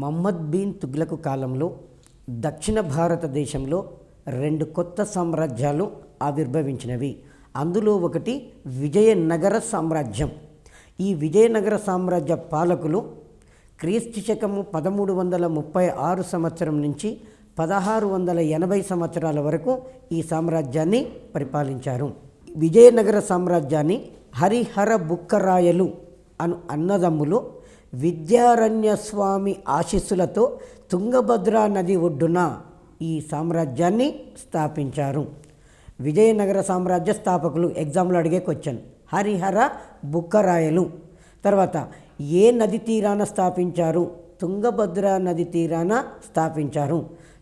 Mohammed bin Tughlaq కాలంలో దక్షిణ భారతదేశంలో రెండు కొత్త సామ్రాజ్యాలు ఆవిర్భవించినవి. అందులో ఒకటి విజయనగర సామ్రాజ్యం. ఈ విజయనగర సామ్రాజ్య పాలకులు క్రీస్తు శకము 1336 సంవత్సరం నుంచి 1680 సంవత్సరాల వరకు ఈ సామ్రాజ్యాన్ని పరిపాలించారు. విజయనగర సామ్రాజ్యాన్ని హరిహర బుక్కరాయలు అన్నదమ్ములు విద్యారణ్య స్వామి ఆశీస్సులతో తుంగభద్రా నది ఒడ్డున ఈ సామ్రాజ్యాన్ని స్థాపించారు. విజయనగర సామ్రాజ్య స్థాపకులు ఎగ్జామ్లో అడిగే క్వశ్చన్ హరిహర బుక్కరాయలు. తర్వాత ఏ నది తీరాన స్థాపించారు? తుంగభద్రా నది తీరాన స్థాపించారు.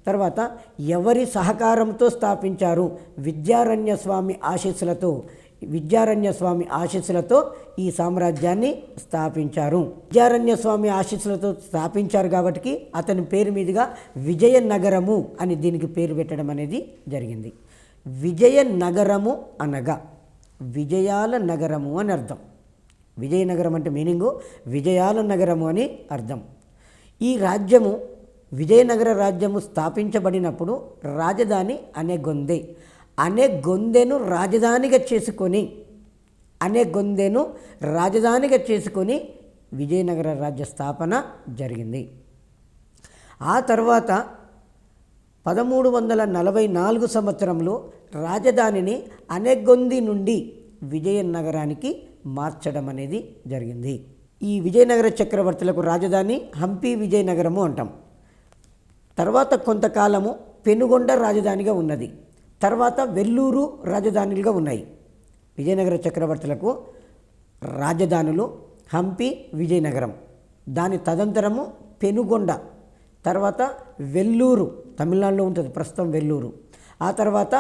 తర్వాత ఎవరి సహకారంతో స్థాపించారు? విద్యారణ్య స్వామి ఆశీస్సులతో ఈ సామ్రాజ్యాన్ని స్థాపించారు. విద్యారణ్య స్వామి ఆశీస్సులతో స్థాపించారు కాబట్టి అతని పేరు మీదుగా విజయనగరము అని దీనికి పేరు పెట్టడం అనేది జరిగింది. విజయనగరము అనగా విజయాల నగరము అని అర్థం. విజయనగరం అంటే మీనింగు విజయాల నగరము అని అర్థం. ఈ రాజ్యము విజయనగర రాజ్యము స్థాపించబడినప్పుడు రాజధాని అనేగొందెను రాజధానిగా చేసుకొని విజయనగర రాజ్య స్థాపన జరిగింది. ఆ తర్వాత 1344 సంవత్సరంలో రాజధానిని అనేగొంది నుండి విజయనగరానికి మార్చడం అనేది జరిగింది. ఈ విజయనగర చక్రవర్తులకు రాజధాని హంపి విజయనగరము అంటాం. తర్వాత కొంతకాలము పెనుగొండ రాజధానిగా ఉన్నది. తర్వాత వెల్లూరు రాజధానులుగా ఉన్నాయి. విజయనగర చక్రవర్తులకు రాజధానులు హంపి విజయనగరం, దాని తదంతరము పెనుగొండ, తర్వాత వెల్లూరు తమిళనాడులో ఉంటుంది ప్రస్తుతం వెల్లూరు. ఆ తర్వాత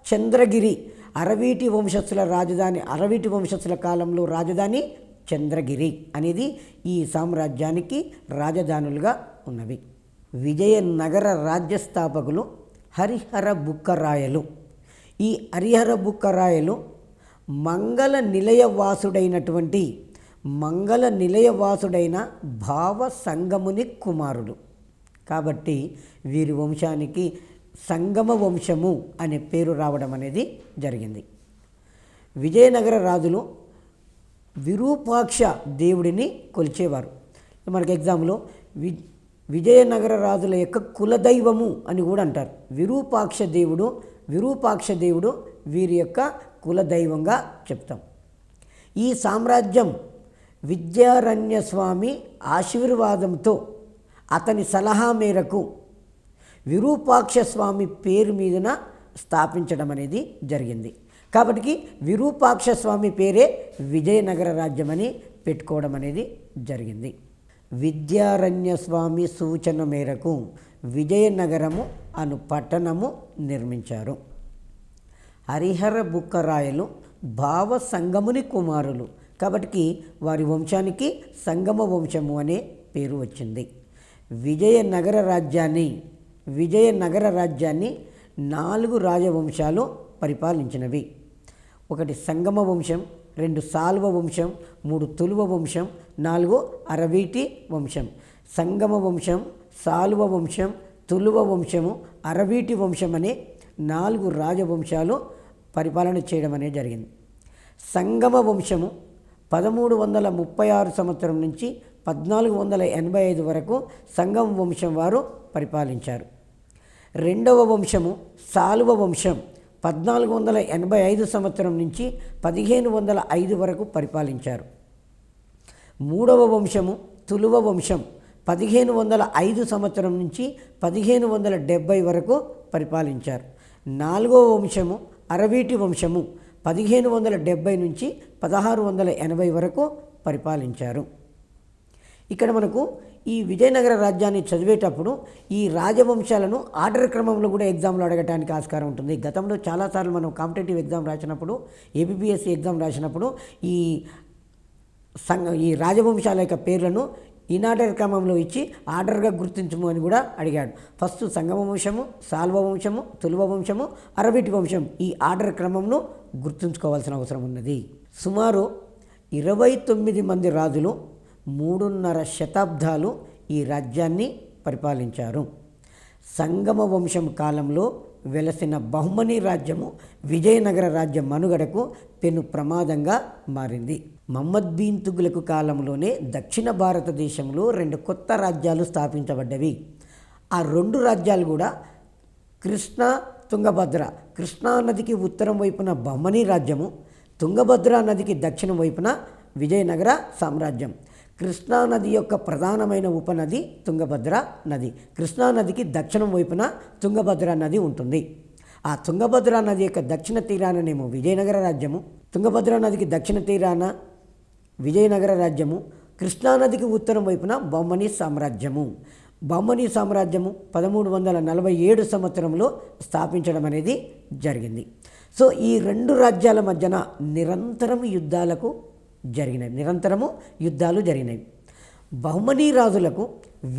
చంద్రగిరి అరవీటి వంశస్థుల రాజధాని, అరవీటి వంశస్థుల కాలంలో రాజధాని చంద్రగిరి అనేది ఈ సామ్రాజ్యానికి రాజధానులుగా ఉన్నవి. విజయనగర రాజ్య స్థాపకులు హరిహర బుక్కరాయలు. ఈ హరిహర బుక్కరాయలు మంగళ నిలయవాసుడైన భావ సంగముని కుమారులు కాబట్టి వీరి వంశానికి సంగమ వంశము అనే పేరు రావడం అనేది జరిగింది. విజయనగర రాజులు విరూపాక్ష దేవుడిని కొలిచేవారు. మనకి ఎగ్జామ్లో విజయనగర రాజుల యొక్క కులదైవము అని కూడా అంటారు. విరూపాక్ష దేవుడు వీరి యొక్క కులదైవంగా చెప్తాం. ఈ సామ్రాజ్యం విద్యారణ్య స్వామి ఆశీర్వాదంతో అతని సలహా మేరకు విరూపాక్ష స్వామి పేరు మీదన స్థాపించడం అనేది జరిగింది. కాబట్టి విరూపాక్ష స్వామి పేరే విజయనగర రాజ్యం అని పెట్టుకోవడం అనేది జరిగింది. విద్యారణ్య స్వామి సూచన మేరకు విజయనగరము అను పట్టణము నిర్మించారు. హరిహర బుక్కరాయలు భావ సంగముని కుమారులు కాబట్టి వారి వంశానికి సంగమ వంశము అనే పేరు వచ్చింది. విజయనగర రాజ్యాన్ని 4 రాజవంశాలు పరిపాలించినవి. 1 సంగమ వంశం, 2 సాల్వ వంశం, 3 తులువ వంశం, 4 అరవీటి వంశం. సంగమ వంశం, సాల్వ వంశం, తులువ వంశము, అరవీటి వంశం అనే 4 రాజవంశాలు పరిపాలన చేయడం అనేది జరిగింది. సంగమ వంశము 1336 సంవత్సరం నుంచి 1485 వరకు సంగమ వంశం వారు పరిపాలించారు. రెండవ వంశము సాల్వ వంశం 1485 సంవత్సరం నుంచి 1505 వరకు పరిపాలించారు. మూడవ వంశము తులువ వంశం 1505 సంవత్సరం నుంచి 1570 వరకు పరిపాలించారు. నాలుగవ వంశము అరవీటి వంశము 1570 నుంచి 1680 వరకు పరిపాలించారు. ఇక్కడ మనకు ఈ విజయనగర రాజ్యాన్ని చదివేటప్పుడు ఈ రాజవంశాలను ఆర్డర్ క్రమంలో కూడా ఎగ్జామ్లో అడగడానికి ఆస్కారం ఉంటుంది. గతంలో చాలాసార్లు మనం కాంపిటేటివ్ ఎగ్జామ్ రాసినప్పుడు, ఏబిపిఎస్సి ఎగ్జామ్ రాసినప్పుడు ఈ రాజవంశాల యొక్క పేర్లను ఇన్ఆర్డర్ క్రమంలో ఇచ్చి ఆర్డర్గా గుర్తించము అని కూడా అడిగాడు. ఫస్ట్ సంగమ వంశము, సాల్వ వంశము, తులువ వంశము, అరవీటి వంశం ఈ ఆర్డర్ క్రమంను గుర్తుంచుకోవాల్సిన అవసరం ఉన్నది. సుమారు 29 మంది రాజులు 3.5 శతాబ్దాలు ఈ రాజ్యాన్ని పరిపాలించారు. సంగమ వంశం కాలంలో వెలసిన బహుమనీ రాజ్యము విజయనగర రాజ్య మనుగడకు పెను ప్రమాదంగా మారింది. మహమ్మద్ బిన్ తుగ్లక్ కాలంలోనే దక్షిణ భారతదేశంలో 2 కొత్త రాజ్యాలు స్థాపించబడ్డవి. ఆ 2 రాజ్యాలు కూడా కృష్ణా తుంగభద్ర, కృష్ణా నదికి ఉత్తరం వైపున బహ్మనీ రాజ్యము, తుంగభద్ర నదికి దక్షిణం వైపున విజయనగర సామ్రాజ్యం. కృష్ణా నది యొక్క ప్రధానమైన ఉపనది తుంగభద్ర నది. కృష్ణా నదికి దక్షిణం వైపున తుంగభద్ర నది ఉంటుంది. ఆ తుంగభద్ర నది యొక్క దక్షిణ తీరాననేమో విజయనగర రాజ్యము, తుంగభద్ర నదికి దక్షిణ తీరాన విజయనగర రాజ్యము, కృష్ణానదికి ఉత్తరం వైపున బహ్మనీ సామ్రాజ్యము. బహ్మనీ సామ్రాజ్యము 1347 సంవత్సరంలో స్థాపించడం అనేది జరిగింది. సో ఈ 2 రాజ్యాల మధ్యన నిరంతరము యుద్ధాలు జరిగినాయి. బహుమనీ రాజులకు,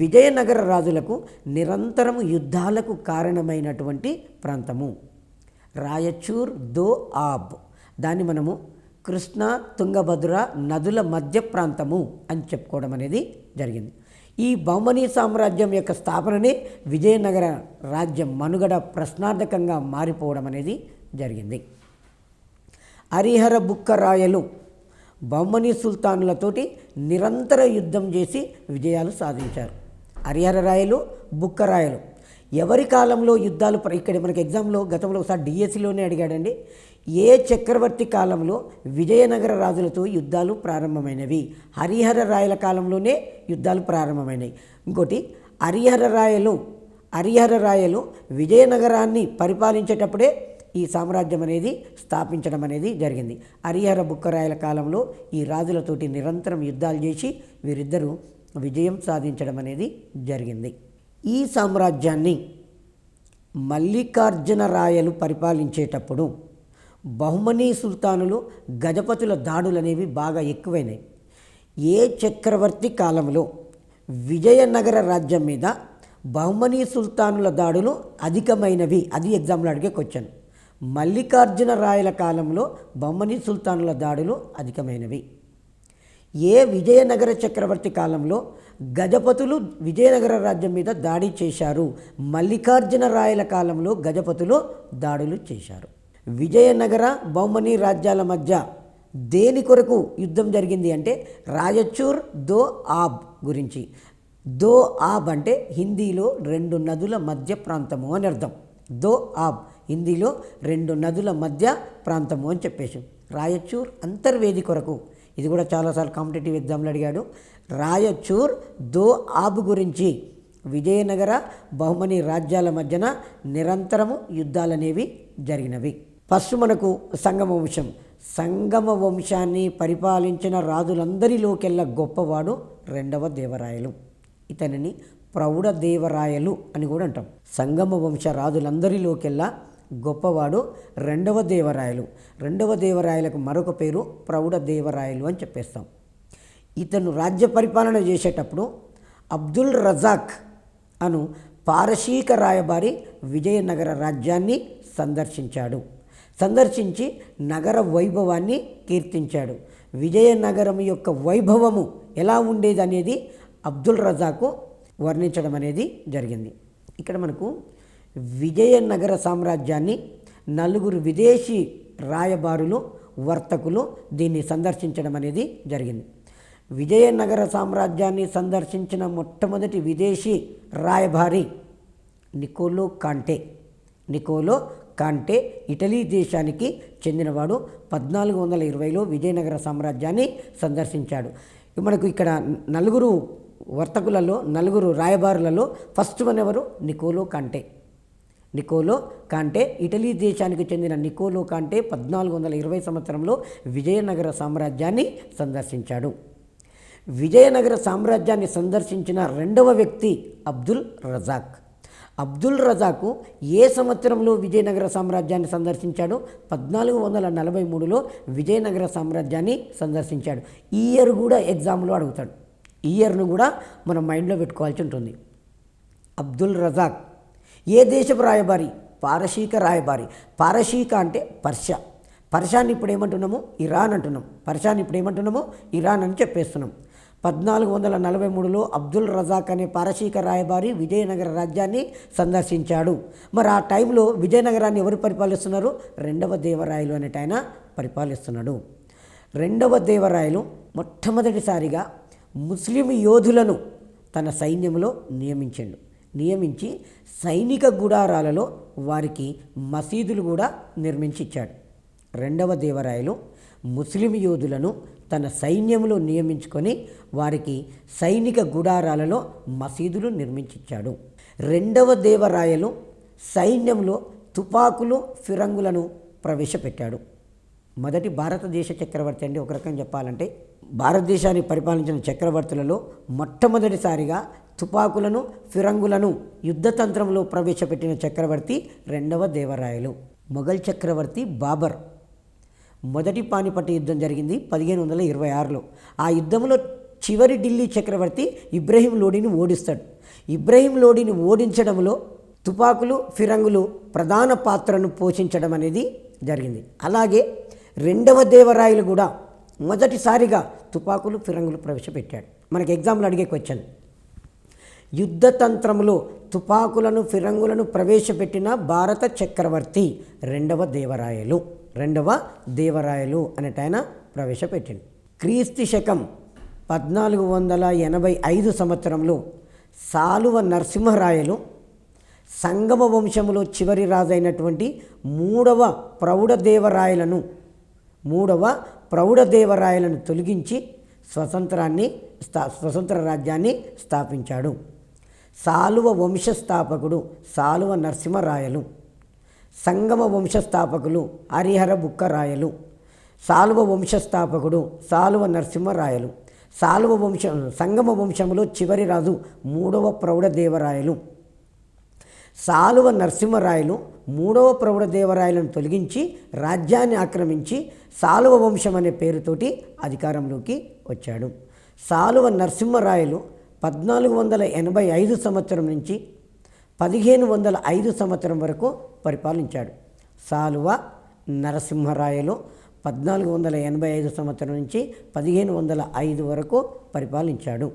విజయనగర రాజులకు నిరంతరము యుద్ధాలకు కారణమైనటువంటి ప్రాంతము రాయచూర్ దో ఆబ్. దాన్ని మనము కృష్ణా తుంగభద్ర నదుల మధ్య ప్రాంతము అని చెప్పుకోవడం అనేది జరిగింది. ఈ బహుమనీ సామ్రాజ్యం యొక్క స్థాపననే విజయనగర రాజ్యం మనుగడ ప్రశ్నార్థకంగా మారిపోవడం అనేది జరిగింది. హరిహర బుక్కరాయలు బహుమనీ సుల్తానులతోటి నిరంతర యుద్ధం చేసి విజయాలు సాధించారు. హరిహర రాయలు, బుక్కరాయలు ఎవరి కాలంలో యుద్ధాలు ఇక్కడ మనకి ఎగ్జామ్లో గతంలో ఒకసారి డిఎస్సిలోనే అడిగాడండి. ఏ చక్రవర్తి కాలంలో విజయనగర రాజులతో యుద్ధాలు ప్రారంభమైనవి? హరిహర రాయల కాలంలోనే యుద్ధాలు ప్రారంభమైనవి. ఇంకోటి హరిహర రాయలు విజయనగరాన్ని పరిపాలించేటప్పుడే ఈ సామ్రాజ్యం అనేది స్థాపించడం అనేది జరిగింది. హరిహర బుక్కరాయల కాలంలో ఈ రాజులతోటి నిరంతరం యుద్ధాలు చేసి వీరిద్దరూ విజయం సాధించడం అనేది జరిగింది. ఈ సామ్రాజ్యాన్ని మల్లికార్జున రాయలు పరిపాలించేటప్పుడు బహుమనీ సుల్తానులు, గజపతుల దాడులు అనేవి బాగా ఎక్కువైనాయి. ఏ చక్రవర్తి కాలంలో విజయనగర రాజ్యం మీద బహుమనీ సుల్తానుల దాడులు అధికమైనవి? అది ఎగ్జామ్లో అడిగే క్వశ్చన్. మల్లికార్జున రాయల కాలంలో బహుమనీ సుల్తానుల దాడులు అధికమైనవి. ఏ విజయనగర చక్రవర్తి కాలంలో గజపతులు విజయనగర రాజ్యం మీద దాడి చేశారు? మల్లికార్జున రాయల కాలంలో గజపతులు దాడులు చేశారు. విజయనగర బహుమనీ రాజ్యాల మధ్య దేని కొరకు యుద్ధం జరిగింది అంటే రాయచూర్ దో ఆబ్ గురించి. దో ఆబ్ అంటే హిందీలో 2 నదుల మధ్య ప్రాంతము అని అర్థం. దో ఆబ్ హిందీలో 2 నదుల మధ్య ప్రాంతము అని చెప్పేసి. రాయచూర్ అంతర్వేది కొరకు, ఇది కూడా చాలాసార్లు కాంపిటేటివ్ ఎగ్జామ్లో అడిగాడు. రాయచూర్ దో ఆబ్ గురించి విజయనగర బహుమనీ రాజ్యాల మధ్యన నిరంతరము యుద్ధాలనేవి జరిగినవి. ఫస్ట్ మనకు సంగమ వంశాన్ని పరిపాలించిన రాజులందరిలోకెల్లా గొప్పవాడు 2వ దేవరాయలు. ఇతనిని ప్రౌఢ దేవరాయలు అని కూడా అంటాం. సంగమ వంశ రాజులందరిలోకెల్లా గొప్పవాడు 2వ దేవరాయలు. 2వ దేవరాయలకు మరొక పేరు ప్రౌఢ దేవరాయలు అని చెప్పేస్తాం. ఇతను రాజ్య పరిపాలన చేసేటప్పుడు అబ్దుల్ రజాక్ అను పారశీక రాయబారి విజయనగర రాజ్యాన్ని సందర్శించి నగర వైభవాన్ని కీర్తించాడు. విజయనగరం యొక్క వైభవము ఎలా ఉండేది అనేది అబ్దుల్ రజాకు వర్ణించడం అనేది జరిగింది. ఇక్కడ మనకు విజయనగర సామ్రాజ్యాన్ని 4 విదేశీ రాయబారులు, వర్తకులు దీన్ని సందర్శించడం అనేది జరిగింది. విజయనగర సామ్రాజ్యాన్ని సందర్శించిన మొట్టమొదటి విదేశీ రాయబారి నికోలో కాంటే ఇటలీ దేశానికి చెందినవాడు. 1420లో విజయనగర సామ్రాజ్యాన్ని సందర్శించాడు. మనకు ఇక్కడ 4 వర్తకులలో, 4 రాయబారులలో ఫస్ట్ వన్ ఎవరు? నికోలో కాంటే ఇటలీ దేశానికి చెందిన నికోలో కాంటే 1420 సంవత్సరంలో విజయనగర సామ్రాజ్యాన్ని సందర్శించాడు. విజయనగర సామ్రాజ్యాన్ని సందర్శించిన 2వ వ్యక్తి అబ్దుల్ రజాకు ఏ సంవత్సరంలో విజయనగర సామ్రాజ్యాన్ని సందర్శించాడు? 1443లో విజయనగర సామ్రాజ్యాన్ని సందర్శించాడు. ఈ ఇయర్ కూడా ఎగ్జామ్లో అడుగుతాడు. ఈ ఇయర్ను కూడా మనం మైండ్లో పెట్టుకోవాల్సి ఉంటుంది. అబ్దుల్ రజాక్ ఏ దేశపు రాయబారి? పారశీక రాయబారి. పారశీక అంటే పర్షాన్ని ఇప్పుడు ఏమంటున్నాము? ఇరాన్ అంటున్నాం. పర్షాన్ని ఇప్పుడు ఏమంటున్నాము? ఇరాన్ అని చెప్పేస్తున్నాం. 1443లో అబ్దుల్ రజాక్ అనే పారసీక రాయబారి విజయనగర రాజ్యాన్ని సందర్శించాడు. మరి ఆ టైంలో విజయనగరాన్ని ఎవరు పరిపాలిస్తున్నారు? రెండవ దేవరాయలు అనేట ఆయన పరిపాలిస్తున్నాడు. రెండవ దేవరాయలు మొట్టమొదటిసారిగా ముస్లిం యోధులను తన సైన్యంలో నియమించి సైనిక గుడారాలలో వారికి మసీదులు కూడా నిర్మించి ఇచ్చాడు. రెండవ దేవరాయలు ముస్లిం యోధులను తన సైన్యంలో నియమించుకొని వారికి సైనిక గుడారాలలో మసీదులు నిర్మించిచ్చాడు. రెండవ దేవరాయలు సైన్యంలో తుపాకులు ఫిరంగులను ప్రవేశపెట్టాడు. మొదటి భారతదేశ చక్రవర్తి అండి. ఒక రకంగా చెప్పాలంటే భారతదేశాన్ని పరిపాలించిన చక్రవర్తులలో మొట్టమొదటిసారిగా తుపాకులను ఫిరంగులను యుద్ధతంత్రంలో ప్రవేశపెట్టిన చక్రవర్తి రెండవ దేవరాయలు. మొఘల్ చక్రవర్తి బాబర్ మొదటి పానిపట్టు యుద్ధం జరిగింది 1526లో. ఆ యుద్ధంలో చివరి ఢిల్లీ చక్రవర్తి ఇబ్రహీం లోడీని ఓడిస్తాడు. ఇబ్రహీం లోడీని ఓడించడంలో తుపాకులు ఫిరంగులు ప్రధాన పాత్రను పోషించడం అనేది జరిగింది. అలాగే రెండవ దేవరాయలు కూడా మొదటిసారిగా తుపాకులు ఫిరంగులు ప్రవేశపెట్టాడు. మనకి ఎగ్జామ్లో అడిగే క్వశ్చన్, యుద్ధతంత్రంలో తుపాకులను ఫిరంగులను ప్రవేశపెట్టిన భారత చక్రవర్తి రెండవ దేవరాయలు అనేట ఆయన ప్రవేశపెట్టింది. క్రీస్తు శకం 1485 సంవత్సరంలో సాలువ నరసింహరాయలు సంగమ వంశంలో చివరి రాజైనటువంటి మూడవ ప్రౌఢదేవరాయలను తొలగించి స్వతంత్ర రాజ్యాన్ని స్థాపించాడు. సాలువ వంశస్థాపకుడు సాలువ నరసింహరాయలు, సంగమ వంశస్థాపకులు హరిహర బుక్కరాయలు. సాలువ వంశస్థాపకుడు సాలువ నరసింహరాయలు. సంగమ వంశంలో చివరి రాజు మూడవ ప్రౌఢదేవరాయలు. సాలువ నరసింహరాయలు మూడవ ప్రౌఢదేవరాయలను తొలగించి రాజ్యాన్ని ఆక్రమించి సాలువ వంశం అనే పేరుతోటి అధికారంలోకి వచ్చాడు. సాలువ నరసింహరాయలు 1485 సంవత్సరం నుంచి 1505 సంవత్సరం వరకు పరిపాలించాడు. సాలువ నరసింహరాయలు 1485 సంవత్సరం నుంచి 1505 వరకు పరిపాలించాడు.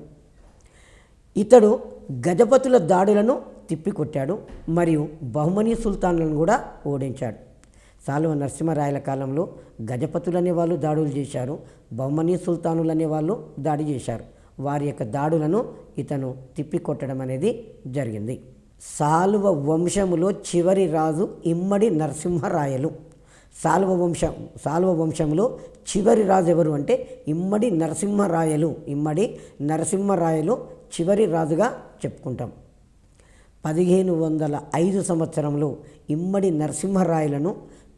ఇతడు గజపతుల దాడులను తిప్పికొట్టాడు మరియు బహుమనీ సుల్తాన్లను కూడా ఓడించాడు. సాలువ నరసింహరాయల కాలంలో గజపతులు అనేవాళ్ళు దాడులు చేశారు, బహుమనీ సుల్తానులు అనేవాళ్ళు దాడి చేశారు. వారి యొక్క దాడులను ఇతను తిప్పికొట్టడం అనేది జరిగింది. సాలువ వంశములో చివరి రాజు ఇమ్మడి నరసింహరాయలు. సాలువ వంశంలో చివరి రాజు ఎవరు అంటే ఇమ్మడి నరసింహరాయలు చివరి రాజుగా చెప్పుకుంటాం. 1505 సంవత్సరంలో ఇమ్మడి నరసింహరాయలను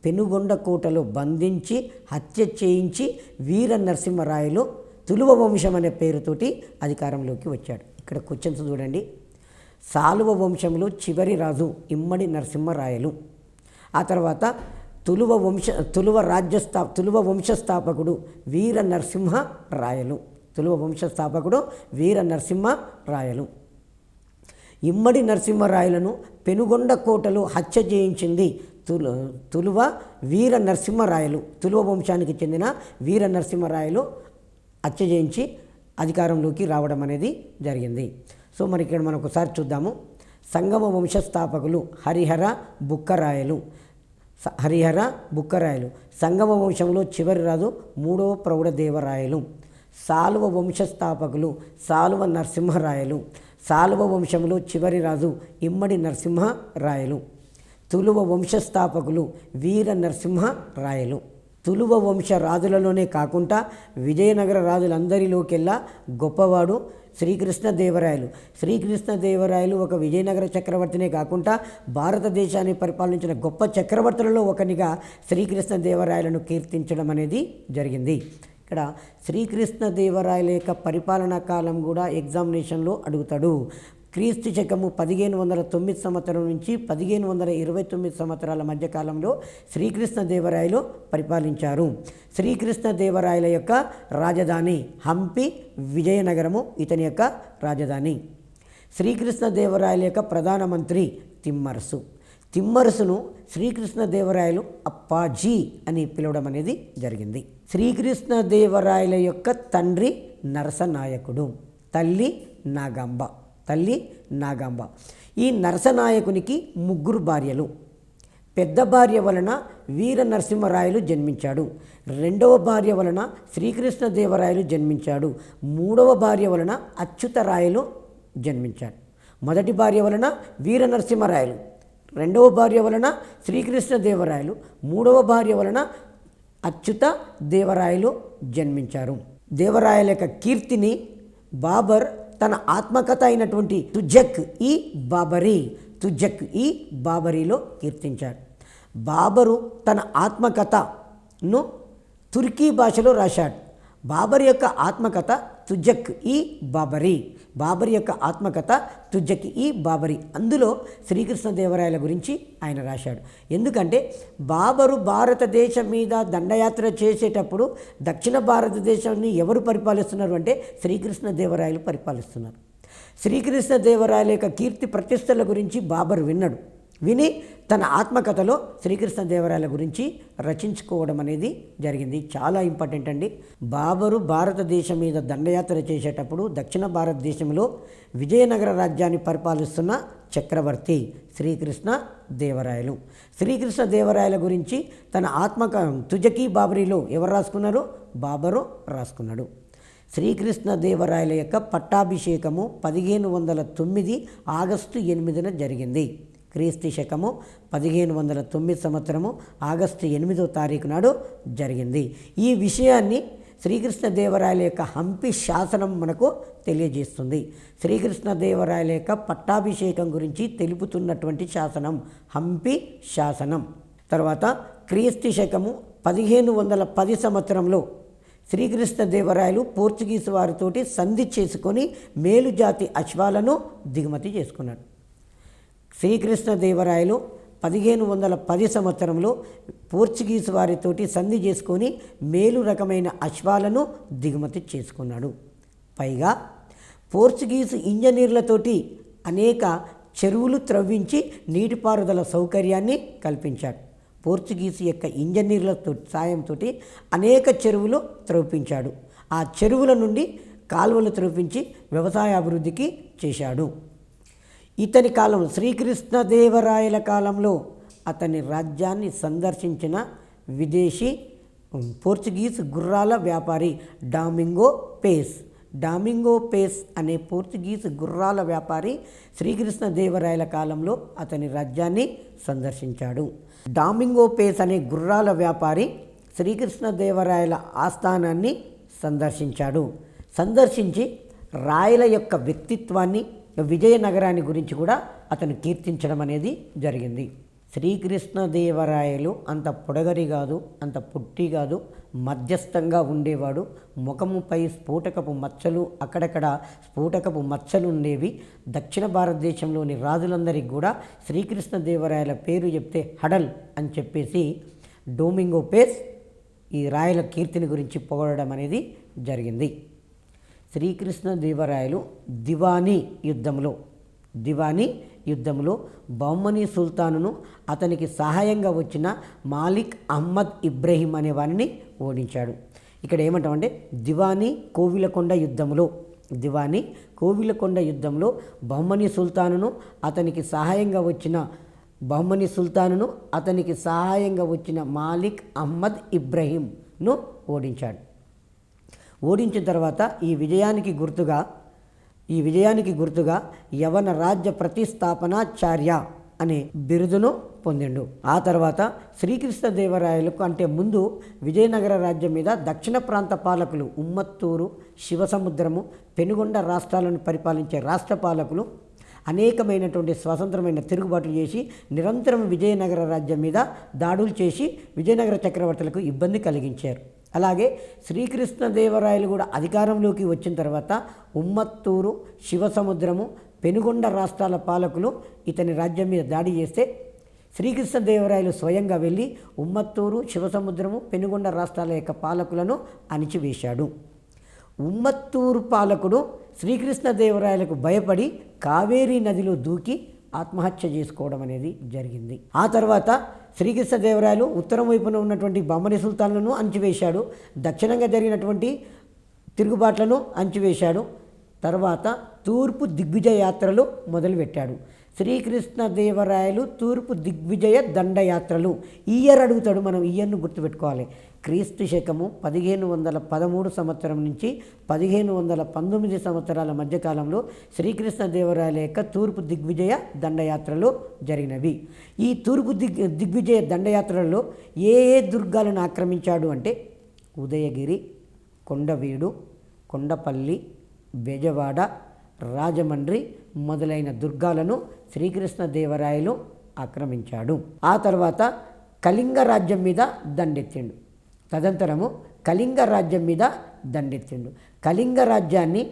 పెనుగొండ కోటలో బంధించి హత్య చేయించి వీర నరసింహరాయలు తులువ వంశం అనే పేరుతోటి అధికారంలోకి వచ్చాడు. ఇక్కడ క్వశ్చన్స్ చూడండి. సాలువ వంశంలో చివరి రాజు ఇమ్మడి నరసింహరాయలు. ఆ తర్వాత తులువ వంశస్థాపకుడు వీర నరసింహరాయలు. ఇమ్మడి నరసింహరాయలను పెనుగొండ కోటలో హత్య చేయించింది తులువ వీర నరసింహరాయలు. తులువ వంశానికి చెందిన వీర నరసింహరాయలు హత్య చేయించి అధికారంలోకి రావడం అనేది జరిగింది. సో మరి ఇక్కడ మనం ఒకసారి చూద్దాము. సంగమ వంశస్థాపకులు హరిహర బుక్కరాయలు. సంగమ వంశంలో చివరి రాజు మూడవ ప్రౌఢదేవరాయలు. సాలువ వంశస్థాపకులు సాలువ నరసింహరాయలు. సాలువ వంశంలో చివరి రాజు ఇమ్మడి నరసింహరాయలు. తులువ వంశస్థాపకులు వీర నరసింహరాయలు. తులువ వంశ రాజులలోనే కాకుండా విజయనగర రాజులందరిలోకెల్లా గొప్పవాడు శ్రీకృష్ణదేవరాయలు ఒక విజయనగర చక్రవర్తినే కాకుండా భారతదేశాన్ని పరిపాలించిన గొప్ప చక్రవర్తులలో ఒకనిగా శ్రీకృష్ణదేవరాయలను కీర్తించడం అనేది జరిగింది. ఇక్కడ శ్రీకృష్ణదేవరాయల యొక్క పరిపాలనా కాలం కూడా ఎగ్జామినేషన్లో అడుగుతాడు. క్రీస్తు శకము 1509 సంవత్సరం నుంచి 1529 సంవత్సరాల మధ్యకాలంలో శ్రీకృష్ణదేవరాయలు పరిపాలించారు. శ్రీకృష్ణదేవరాయల యొక్క రాజధాని హంపి, విజయనగరము ఇతని యొక్క రాజధాని. శ్రీకృష్ణదేవరాయల యొక్క ప్రధానమంత్రి తిమ్మరసు. తిమ్మరసును శ్రీకృష్ణదేవరాయలు అప్పాజీ అని పిలవడం అనేది జరిగింది. శ్రీకృష్ణదేవరాయల యొక్క తండ్రి నరసనాయకుడు, తల్లి నాగాంబ. ఈ నరసనాయకునికి 3 భార్యలు. పెద్ద భార్య వలన వీర నరసింహరాయలు జన్మించాడు. రెండవ భార్య వలన శ్రీకృష్ణదేవరాయలు జన్మించాడు. మూడవ భార్య వలన అచ్యుతరాయలు జన్మించాడు. మొదటి భార్య వలన వీర నరసింహరాయలు, రెండవ భార్య వలన శ్రీకృష్ణదేవరాయలు, మూడవ భార్య వలన అచ్యుత దేవరాయలు జన్మించారు. దేవరాయల యొక్క కీర్తిని బాబర్ తన ఆత్మకథ అయినటువంటి తుజక్ ఈ బాబరీలో కీర్తించాడు. బాబరు తన ఆత్మకథను తుర్కీ భాషలో రాశాడు. బాబర్ యొక్క ఆత్మకథ తుజక్ ఈ బాబరీ. అందులో శ్రీకృష్ణదేవరాయల గురించి ఆయన రాశాడు. ఎందుకంటే బాబరు భారతదేశం మీద దండయాత్ర చేసేటప్పుడు దక్షిణ భారతదేశాన్ని ఎవరు పరిపాలిస్తున్నారు అంటే శ్రీకృష్ణదేవరాయలు పరిపాలిస్తున్నారు. శ్రీకృష్ణదేవరాయల యొక్క కీర్తి ప్రతిష్టల గురించి బాబరు విని తన ఆత్మకథలో శ్రీకృష్ణదేవరాయల గురించి రచించుకోవడం అనేది జరిగింది. చాలా ఇంపార్టెంట్ అండి. బాబరు భారతదేశం మీద దండయాత్ర చేసేటప్పుడు దక్షిణ భారతదేశంలో విజయనగర రాజ్యాన్ని పరిపాలిస్తున్న చక్రవర్తి శ్రీకృష్ణదేవరాయలు. శ్రీకృష్ణదేవరాయల గురించి తన తుజకీ బాబరీలో ఎవరు రాసుకున్నారు? బాబరు రాసుకున్నాడు. శ్రీకృష్ణదేవరాయల యొక్క పట్టాభిషేకము 1509 ఆగస్టు 8న జరిగింది. క్రీస్తు శకము 1509 సంవత్సరము ఆగస్టు 8వ తారీఖు నాడు జరిగింది. ఈ విషయాన్ని శ్రీకృష్ణదేవరాయల యొక్క హంపి శాసనం మనకు తెలియజేస్తుంది. శ్రీకృష్ణదేవరాయల యొక్క పట్టాభిషేకం గురించి తెలుపుతున్నటువంటి శాసనం హంపి శాసనం. తర్వాత క్రీస్తు శకము 1510 సంవత్సరంలో శ్రీకృష్ణదేవరాయలు పోర్చుగీసు వారితోటి సంధి చేసుకొని మేలుజాతి అశ్వాలను దిగుమతి చేసుకున్నాడు. శ్రీకృష్ణదేవరాయలు 1510 సంవత్సరంలో పోర్చుగీసు వారితోటి సంధి చేసుకొని మేలు రకమైన అశ్వాలను దిగుమతి చేసుకున్నాడు. పైగా పోర్చుగీసు ఇంజనీర్లతోటి అనేక చెరువులు త్రవ్వించి నీటిపారుదల సౌకర్యాన్ని కల్పించాడు. పోర్చుగీసు యొక్క ఇంజనీర్ల సాయంతో అనేక చెరువులు త్రవ్వించాడు. ఆ చెరువుల నుండి కాలువలు త్రవ్వించి వ్యవసాయ అభివృద్ధికి చేశాడు. ఇతని కాలంలో శ్రీకృష్ణదేవరాయల కాలంలో అతని రాజ్యాన్ని సందర్శించిన విదేశీ పోర్చుగీస్ గుర్రాల వ్యాపారి డామింగో పేస్ అనే పోర్చుగీస్ గుర్రాల వ్యాపారి శ్రీకృష్ణదేవరాయల కాలంలో అతని రాజ్యాన్ని సందర్శించాడు. డామింగో పేస్ అనే గుర్రాల వ్యాపారి శ్రీకృష్ణదేవరాయల ఆస్థానాన్ని సందర్శించి రాయల యొక్క వ్యక్తిత్వాన్ని, విజయనగరాన్ని గురించి కూడా అతను కీర్తించడం అనేది జరిగింది. శ్రీకృష్ణదేవరాయలు అంత పొడగరి కాదు, అంత పొట్టి కాదు, మధ్యస్థంగా ఉండేవాడు. ముఖముపై అక్కడక్కడ స్ఫోటకపు మచ్చలు ఉండేవి. దక్షిణ భారతదేశంలోని రాజులందరికీ కూడా శ్రీకృష్ణదేవరాయల పేరు చెప్తే హడల్ అని చెప్పేసి డోమింగో పేస్ ఈ రాయల కీర్తిని గురించి పొగడడం అనేది జరిగింది. శ్రీకృష్ణదేవరాయలు దివానీ యుద్ధంలో బహ్మనీ సుల్తానును అతనికి సహాయంగా వచ్చిన మాలిక్ అహ్మద్ ఇబ్రహీం అనే వారిని ఓడించాడు. ఇక్కడ ఏమంటామంటే దివానీ కోవిలకొండ యుద్ధంలో బహ్మనీ సుల్తానును అతనికి సహాయంగా వచ్చిన మాలిక్ అహ్మద్ ఇబ్రహీంను ఓడించాడు. ఓడించిన తర్వాత ఈ విజయానికి గుర్తుగా యవన రాజ్య ప్రతిష్టాపనాచార్య అనే బిరుదును పొందిండు. ఆ తర్వాత శ్రీకృష్ణదేవరాయలకు అంటే ముందు విజయనగర రాజ్యం మీద దక్షిణ ప్రాంత పాలకులు ఉమ్మత్తూరు, శివసముద్రము, పెనుగొండ రాష్ట్రాలను పరిపాలించే రాష్ట్ర పాలకులు అనేకమైనటువంటి స్వతంత్రమైన తిరుగుబాట్లు చేసి నిరంతరం విజయనగర రాజ్యం మీద దాడులు చేసి విజయనగర చక్రవర్తులకు ఇబ్బంది కలిగించారు. అలాగే శ్రీకృష్ణదేవరాయలు కూడా అధికారంలోకి వచ్చిన తర్వాత ఉమ్మత్తూరు, శివసముద్రము, పెనుగొండ రాష్ట్రాల పాలకులు ఇతని రాజ్యం మీద దాడి చేస్తే శ్రీకృష్ణదేవరాయలు స్వయంగా వెళ్ళి ఉమ్మత్తూరు, శివసముద్రము, పెనుగొండ రాష్ట్రాల యొక్క పాలకులను అణిచివేశాడు. ఉమ్మత్తూరు పాలకుడు శ్రీకృష్ణదేవరాయలకు భయపడి కావేరీ నదిలో దూకి ఆత్మహత్య చేసుకోవడం అనేది జరిగింది. ఆ తర్వాత శ్రీకృష్ణదేవరాయలు ఉత్తరం వైపున ఉన్నటువంటి బహమనీ సుల్తాన్లను అణచివేశాడు. దక్షిణంగా జరిగినటువంటి తిరుగుబాట్లను అణచివేశాడు. తర్వాత తూర్పు దిగ్విజయ యాత్రలు మొదలుపెట్టాడు. శ్రీకృష్ణదేవరాయలు తూర్పు దిగ్విజయ దండయాత్రలు. ఇయర్ అడుగుతాడు, మనం ఇయర్ను గుర్తుపెట్టుకోవాలి. క్రీస్తు శకము 1513 సంవత్సరం నుంచి 1519 సంవత్సరాల మధ్యకాలంలో శ్రీకృష్ణదేవరాయల యొక్క తూర్పు దిగ్విజయ దండయాత్రలు జరిగినవి. ఈ తూర్పు దిగ్విజయ దండయాత్రలలో ఏ దుర్గాలను ఆక్రమించాడు అంటే ఉదయగిరి, కొండవీడు, కొండపల్లి, బెజవాడ, రాజమండ్రి మొదలైన దుర్గాలను శ్రీకృష్ణదేవరాయలు ఆక్రమించాడు. ఆ తర్వాత కళింగ రాజ్యం మీద దండెత్తిండు. తదంతరము కళింగ రాజ్యం మీద దండెత్తిండు. కళింగ రాజ్యాన్ని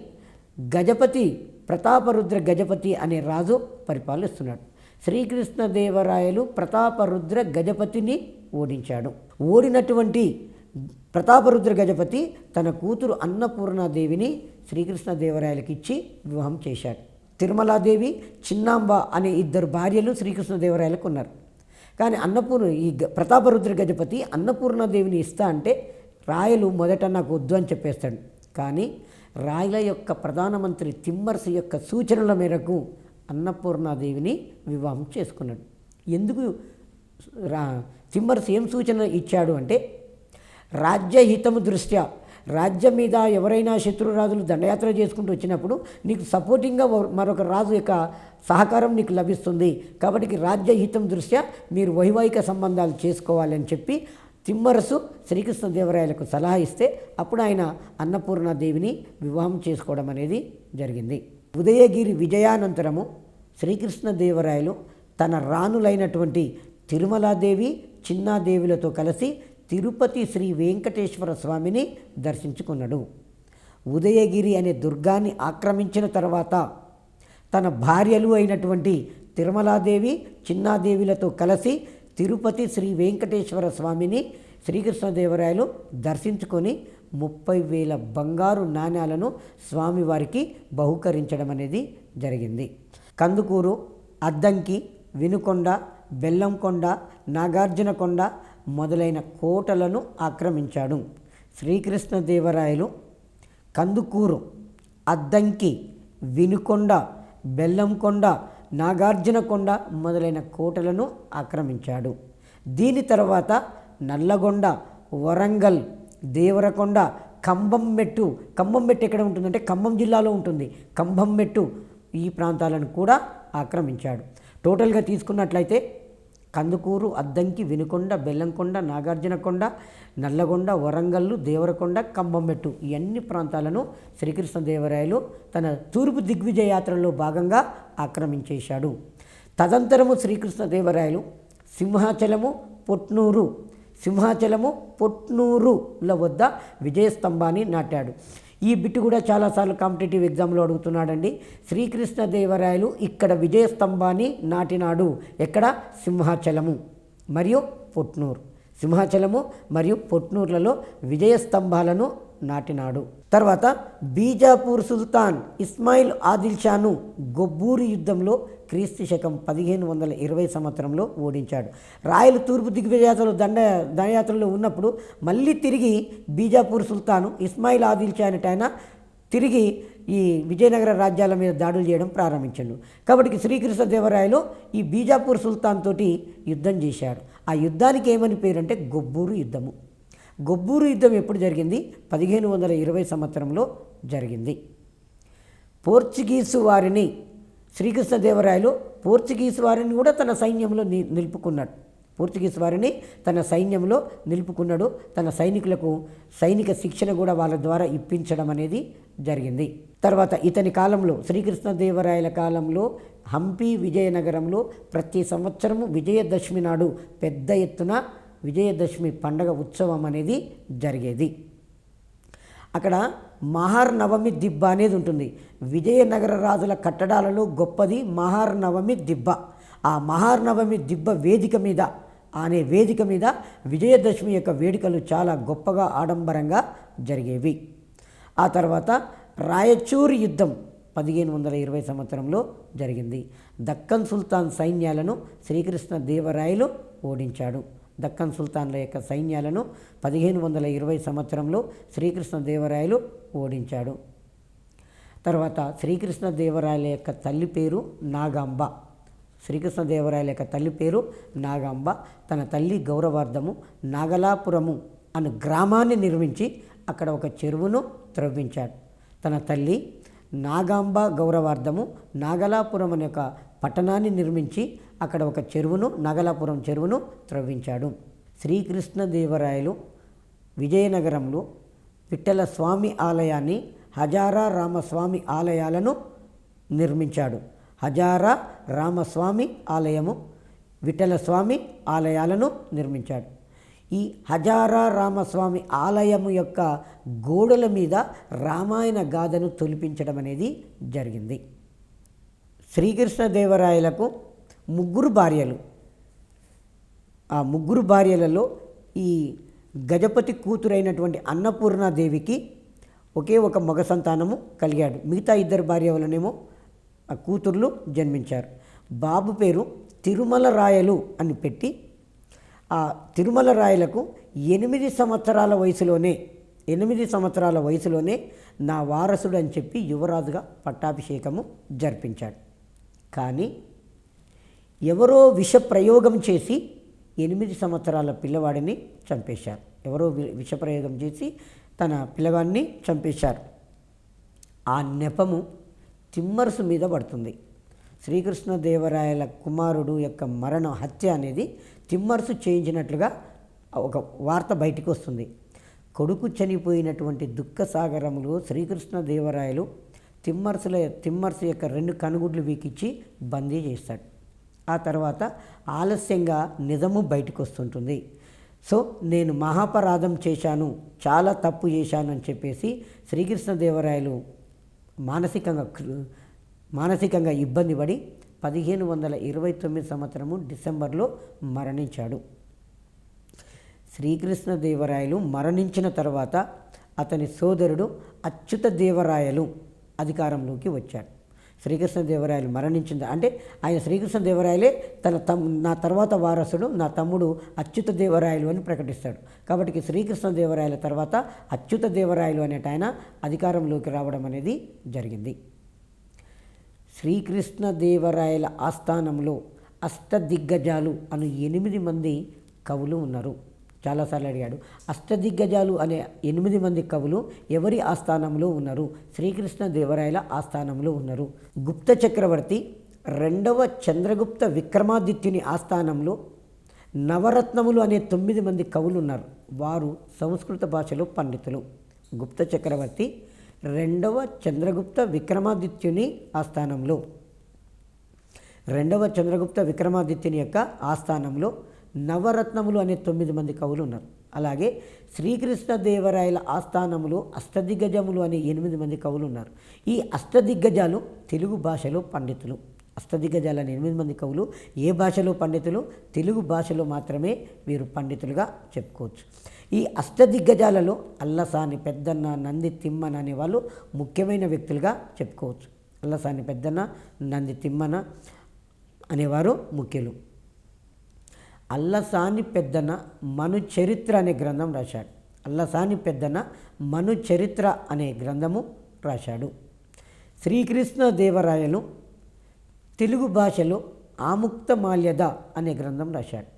గజపతి, ప్రతాపరుద్ర గజపతి అనే రాజు పరిపాలిస్తున్నాడు. శ్రీకృష్ణదేవరాయలు ప్రతాపరుద్ర గజపతిని ఓడించాడు. ఓడినటువంటి ప్రతాపరుద్ర గజపతి తన కూతురు అన్నపూర్ణాదేవిని శ్రీకృష్ణదేవరాయలకి ఇచ్చి వివాహం చేశాడు. తిరుమలాదేవి, చిన్నాంబ అనే ఇద్దరు భార్యలు శ్రీకృష్ణదేవరాయలకు ఉన్నారు. కానీ ప్రతాపరుద్ర గజపతి అన్నపూర్ణాదేవిని ఇస్తా అంటే రాయలు మొదట నాకు వద్దు అని చెప్పేస్తాడు. కానీ రాయల యొక్క ప్రధానమంత్రి తిమ్మర్స్ యొక్క సూచనల మేరకు అన్నపూర్ణాదేవిని వివాహం చేసుకున్నాడు. ఎందుకు తిమ్మర్స్ ఏం సూచన ఇచ్చాడు అంటే రాజ్యహితము దృష్ట్యా, రాజ్యం మీద ఎవరైనా శత్రురాజులు దండయాత్ర చేసుకుంటూ వచ్చినప్పుడు నీకు సపోర్టింగ్గా మరొక రాజు యొక్క సహకారం నీకు లభిస్తుంది. కాబట్టి రాజ్యహితం దృష్ట్యా మీరు వైవాహిక సంబంధాలు చేసుకోవాలని చెప్పి తిమ్మరసు శ్రీకృష్ణదేవరాయలకు సలహా ఇస్తే అప్పుడు ఆయన అన్నపూర్ణాదేవిని వివాహం చేసుకోవడం అనేది జరిగింది. ఉదయగిరి విజయానంతరము శ్రీకృష్ణదేవరాయలు తన రాణులైనటువంటి తిరుమలాదేవి, చిన్నాదేవులతో కలిసి తిరుపతి శ్రీ వెంకటేశ్వర స్వామిని దర్శించుకున్నాడు. ఉదయగిరి అనే దుర్గాన్ని ఆక్రమించిన తర్వాత తన భార్యలు అయినటువంటి తిరుమలాదేవి, చిన్నాదేవులతో కలిసి తిరుపతి శ్రీ వెంకటేశ్వర స్వామిని శ్రీకృష్ణదేవరాయలు దర్శించుకొని 30,000 బంగారు నాణ్యాలను స్వామివారికి బహుకరించడం అనేది జరిగింది. కందుకూరు, అద్దంకి, వినుకొండ, బెల్లంకొండ, నాగార్జునకొండ మొదలైన కోటలను ఆక్రమించాడు. శ్రీకృష్ణదేవరాయలు కందుకూరు, అద్దంకి, వినుకొండ, బెల్లంకొండ, నాగార్జునకొండ మొదలైన కోటలను ఆక్రమించాడు. దీని తర్వాత నల్లగొండ, వరంగల్, దేవరకొండ, కంభంమెట్టు ఎక్కడ ఉంటుందంటే ఖమ్మం జిల్లాలో ఉంటుంది. కంభంమెట్టు ఈ ప్రాంతాలను కూడా ఆక్రమించాడు. టోటల్గా తీసుకున్నట్లయితే కందుకూరు, అద్దంకి, వినుకొండ, బెల్లంకొండ, నాగార్జునకొండ, నల్లగొండ, వరంగల్లు, దేవరకొండ, కంభంమెట్టు ఈ అన్ని ప్రాంతాలను శ్రీకృష్ణదేవరాయలు తన తూర్పు దిగ్విజయ యాత్రలో భాగంగా ఆక్రమించేశాడు. తదంతరము శ్రీకృష్ణదేవరాయలు సింహాచలము, పొట్నూరుల వద్ద విజయస్తంభాన్ని నాటాడు. ఈ బిట్టు కూడా చాలాసార్లు కాంపిటేటివ్ ఎగ్జామ్లో అడుగుతున్నాడండి. శ్రీకృష్ణదేవరాయలు ఇక్కడ విజయస్తంభాన్ని నాటినాడు. ఎక్కడ? సింహాచలము మరియు పొట్నూరు. సింహాచలము మరియు పొట్నూర్లలో విజయస్తంభాలను నాటినాడు. తర్వాత బీజాపూర్ సుల్తాన్ ఇస్మాయిల్ ఆదిల్ షాను గొబ్బూరు యుద్ధంలో క్రీస్తు శకం 1520 సంవత్సరంలో ఓడించాడు. రాయలు తూర్పు దిగ్విజయాత్రలో దండయాత్రలో ఉన్నప్పుడు మళ్ళీ తిరిగి బీజాపూర్ సుల్తాను ఇస్మాయిల్ ఆదిల్ షా అనేటైనా తిరిగి ఈ విజయనగర రాజ్యాల మీద దాడులు చేయడం ప్రారంభించాడు. కాబట్టి శ్రీకృష్ణదేవరాయలు ఈ బీజాపూర్ సుల్తాన్ తోటి యుద్ధం చేశాడు. ఆ యుద్ధానికి ఏమని పేరు అంటే గొబ్బూరు యుద్ధము. గొబ్బూరు యుద్ధం ఎప్పుడు జరిగింది? 1520 సంవత్సరంలో జరిగింది. పోర్చుగీసు వారిని శ్రీకృష్ణదేవరాయలు కూడా తన సైన్యంలో నిలుపుకున్నాడు. పోర్చుగీస్ వారిని తన సైన్యంలో నిలుపుకున్నాడు. తన సైనికులకు సైనిక శిక్షణ కూడా వాళ్ళ ద్వారా ఇప్పించడం అనేది జరిగింది. తర్వాత ఇతని కాలంలో శ్రీకృష్ణదేవరాయల కాలంలో హంపి విజయనగరంలో ప్రతి సంవత్సరము విజయదశమి నాడు పెద్ద ఎత్తున విజయదశమి పండగ ఉత్సవం అనేది జరిగేది. అక్కడ మహార్నవమి దిబ్బ అనేది ఉంటుంది. విజయనగర రాజుల కట్టడాలలో గొప్పది మహార్నవమి దిబ్బ. ఆ మహార్నవమి దిబ్బ వేదిక మీద విజయదశమి యొక్క వేడుకలు చాలా గొప్పగా ఆడంబరంగా జరిగేవి. ఆ తర్వాత రాయచూరు యుద్ధం 1520 సంవత్సరంలో జరిగింది. దక్కన్ సుల్తాన్ సైన్యాలను శ్రీకృష్ణ దేవరాయలు ఓడించాడు. దక్కన్ సుల్తాన్ల యొక్క సైన్యాలను 1520 సంవత్సరంలో శ్రీకృష్ణ దేవరాయలు ఓడించాడు. తర్వాత శ్రీకృష్ణ దేవరాయల యొక్క తల్లి పేరు నాగాంబ. శ్రీకృష్ణ దేవరాయల యొక్క తల్లి పేరు నాగాంబ. తన తల్లి గౌరవార్థము నాగలాపురము అను గ్రామాన్ని నిర్మించి అక్కడ ఒక చెరువును త్రవ్వించాడు. తన తల్లి నాగాంబ గౌరవార్థము నాగలాపురం అనే ఒక పట్టణాన్ని నిర్మించి అక్కడ ఒక చెరువును, నాగలాపురం చెరువును త్రవ్వించాడు. శ్రీకృష్ణదేవరాయలు విజయనగరంలో విఠల స్వామి ఆలయాన్ని, హజారా రామస్వామి ఆలయాలను నిర్మించాడు. హజారా రామస్వామి ఆలయము, విఠల స్వామి ఆలయాలను నిర్మించాడు. ఈ హజారా రామస్వామి ఆలయము యొక్క గోడల మీద రామాయణ గాథను తొలిపించడం అనేది జరిగింది. శ్రీకృష్ణదేవరాయలకు 3 భార్యలు. ఆ 3 భార్యలలో ఈ గజపతి కూతురైనటువంటి అన్నపూర్ణాదేవికి ఒకే ఒక మగ సంతానము కలిగాడు. మిగతా 2 భార్య వలనేమో ఆ కూతుర్లు జన్మించారు. బాబు పేరు తిరుమల రాయలు అని పెట్టి ఆ తిరుమల రాయలకు 8 సంవత్సరాల వయసులోనే నా వారసుడు అని చెప్పి యువరాజుగా పట్టాభిషేకము జరిపించాడు. కానీ ఎవరో విష ప్రయోగం చేసి 8 సంవత్సరాల పిల్లవాడిని చంపేశారు. ఎవరో విషప్రయోగం చేసి తన పిల్లవాడిని చంపేశారు. ఆ నెపము తిమ్మరుసు మీద పడుతుంది. శ్రీకృష్ణదేవరాయల కుమారుడు యొక్క హత్య అనేది తిమ్మరుసు చేయించినట్లుగా ఒక వార్త బయటికి వస్తుంది. కొడుకు చనిపోయినటువంటి దుఃఖసాగరములో శ్రీకృష్ణదేవరాయలు తిమ్మరుసు యొక్క 2 కనుగుడ్లు వీకిచ్చి బందీ చేస్తాడు. ఆ తర్వాత ఆలస్యంగా నిజము బయటకు వస్తుంటుంది. సో నేను మహాపరాధం చేశాను, చాలా తప్పు చేశాను అని చెప్పేసి శ్రీకృష్ణదేవరాయలు మానసికంగా ఇబ్బంది పడి 1529 సంవత్సరము డిసెంబర్లో మరణించాడు. శ్రీకృష్ణదేవరాయలు మరణించిన తర్వాత అతని సోదరుడు అచ్యుతదేవరాయలు అధికారంలోకి వచ్చాడు. శ్రీకృష్ణదేవరాయలు మరణించింది అంటే ఆయన శ్రీకృష్ణదేవరాయలే నా తర్వాత వారసుడు నా తమ్ముడు అచ్యుతదేవరాయలు అని ప్రకటిస్తాడు. కాబట్టి శ్రీకృష్ణదేవరాయల తర్వాత అచ్యుతదేవరాయలు అనేట ఆయన అధికారంలోకి రావడం అనేది జరిగింది. శ్రీకృష్ణదేవరాయల ఆస్థానంలో అష్టదిగ్గజాలు అను 8 మంది కవులు ఉన్నారు. చాలాసార్లు అడిగాడు. అష్టదిగ్గజాలు అనే 8 మంది కవులు ఎవరి ఆస్థానంలో ఉన్నారు? శ్రీకృష్ణదేవరాయల ఆస్థానంలో ఉన్నారు. గుప్త చక్రవర్తి 2వ చంద్రగుప్త విక్రమాదిత్యుని ఆస్థానంలో నవరత్నములు అనే 9 మంది కవులు ఉన్నారు. వారు సంస్కృత భాషలో పండితులు. గుప్త చక్రవర్తి 2వ చంద్రగుప్త విక్రమాదిత్యుని ఆస్థానంలో 2వ చంద్రగుప్త విక్రమాదిత్యుని యొక్క ఆస్థానంలో నవరత్నములు అనే 9 మంది కవులు ఉన్నారు. అలాగే శ్రీకృష్ణదేవరాయల ఆస్థానంలో అష్టదిగ్గజములు అనే 8 మంది కవులు ఉన్నారు. ఈ అష్టదిగ్గజాలు తెలుగు భాషలో పండితులు. అష్టదిగ్గజాలు అనే 8 మంది కవులు ఏ భాషలో పండితులు? తెలుగు భాషలో మాత్రమే వీరు పండితులుగా చెప్పుకోవచ్చు. ఈ అష్టదిగ్గజాలలో అల్లసాని పెద్దన్న, నంది తిమ్మన అనే వాళ్ళు ముఖ్యమైన వ్యక్తులుగా చెప్పుకోవచ్చు. అల్లసాని పెద్దన్న, నంది తిమ్మన అనేవారు ముఖ్యులు. అల్లసాని పెద్దన మను చరిత్ర అనే గ్రంథం రాశాడు. అల్లసాని పెద్దన మను చరిత్ర అనే గ్రంథము రాశాడు. శ్రీకృష్ణదేవరాయలు తెలుగు భాషలో ఆముక్తమాల్యద అనే గ్రంథం రాశాడు.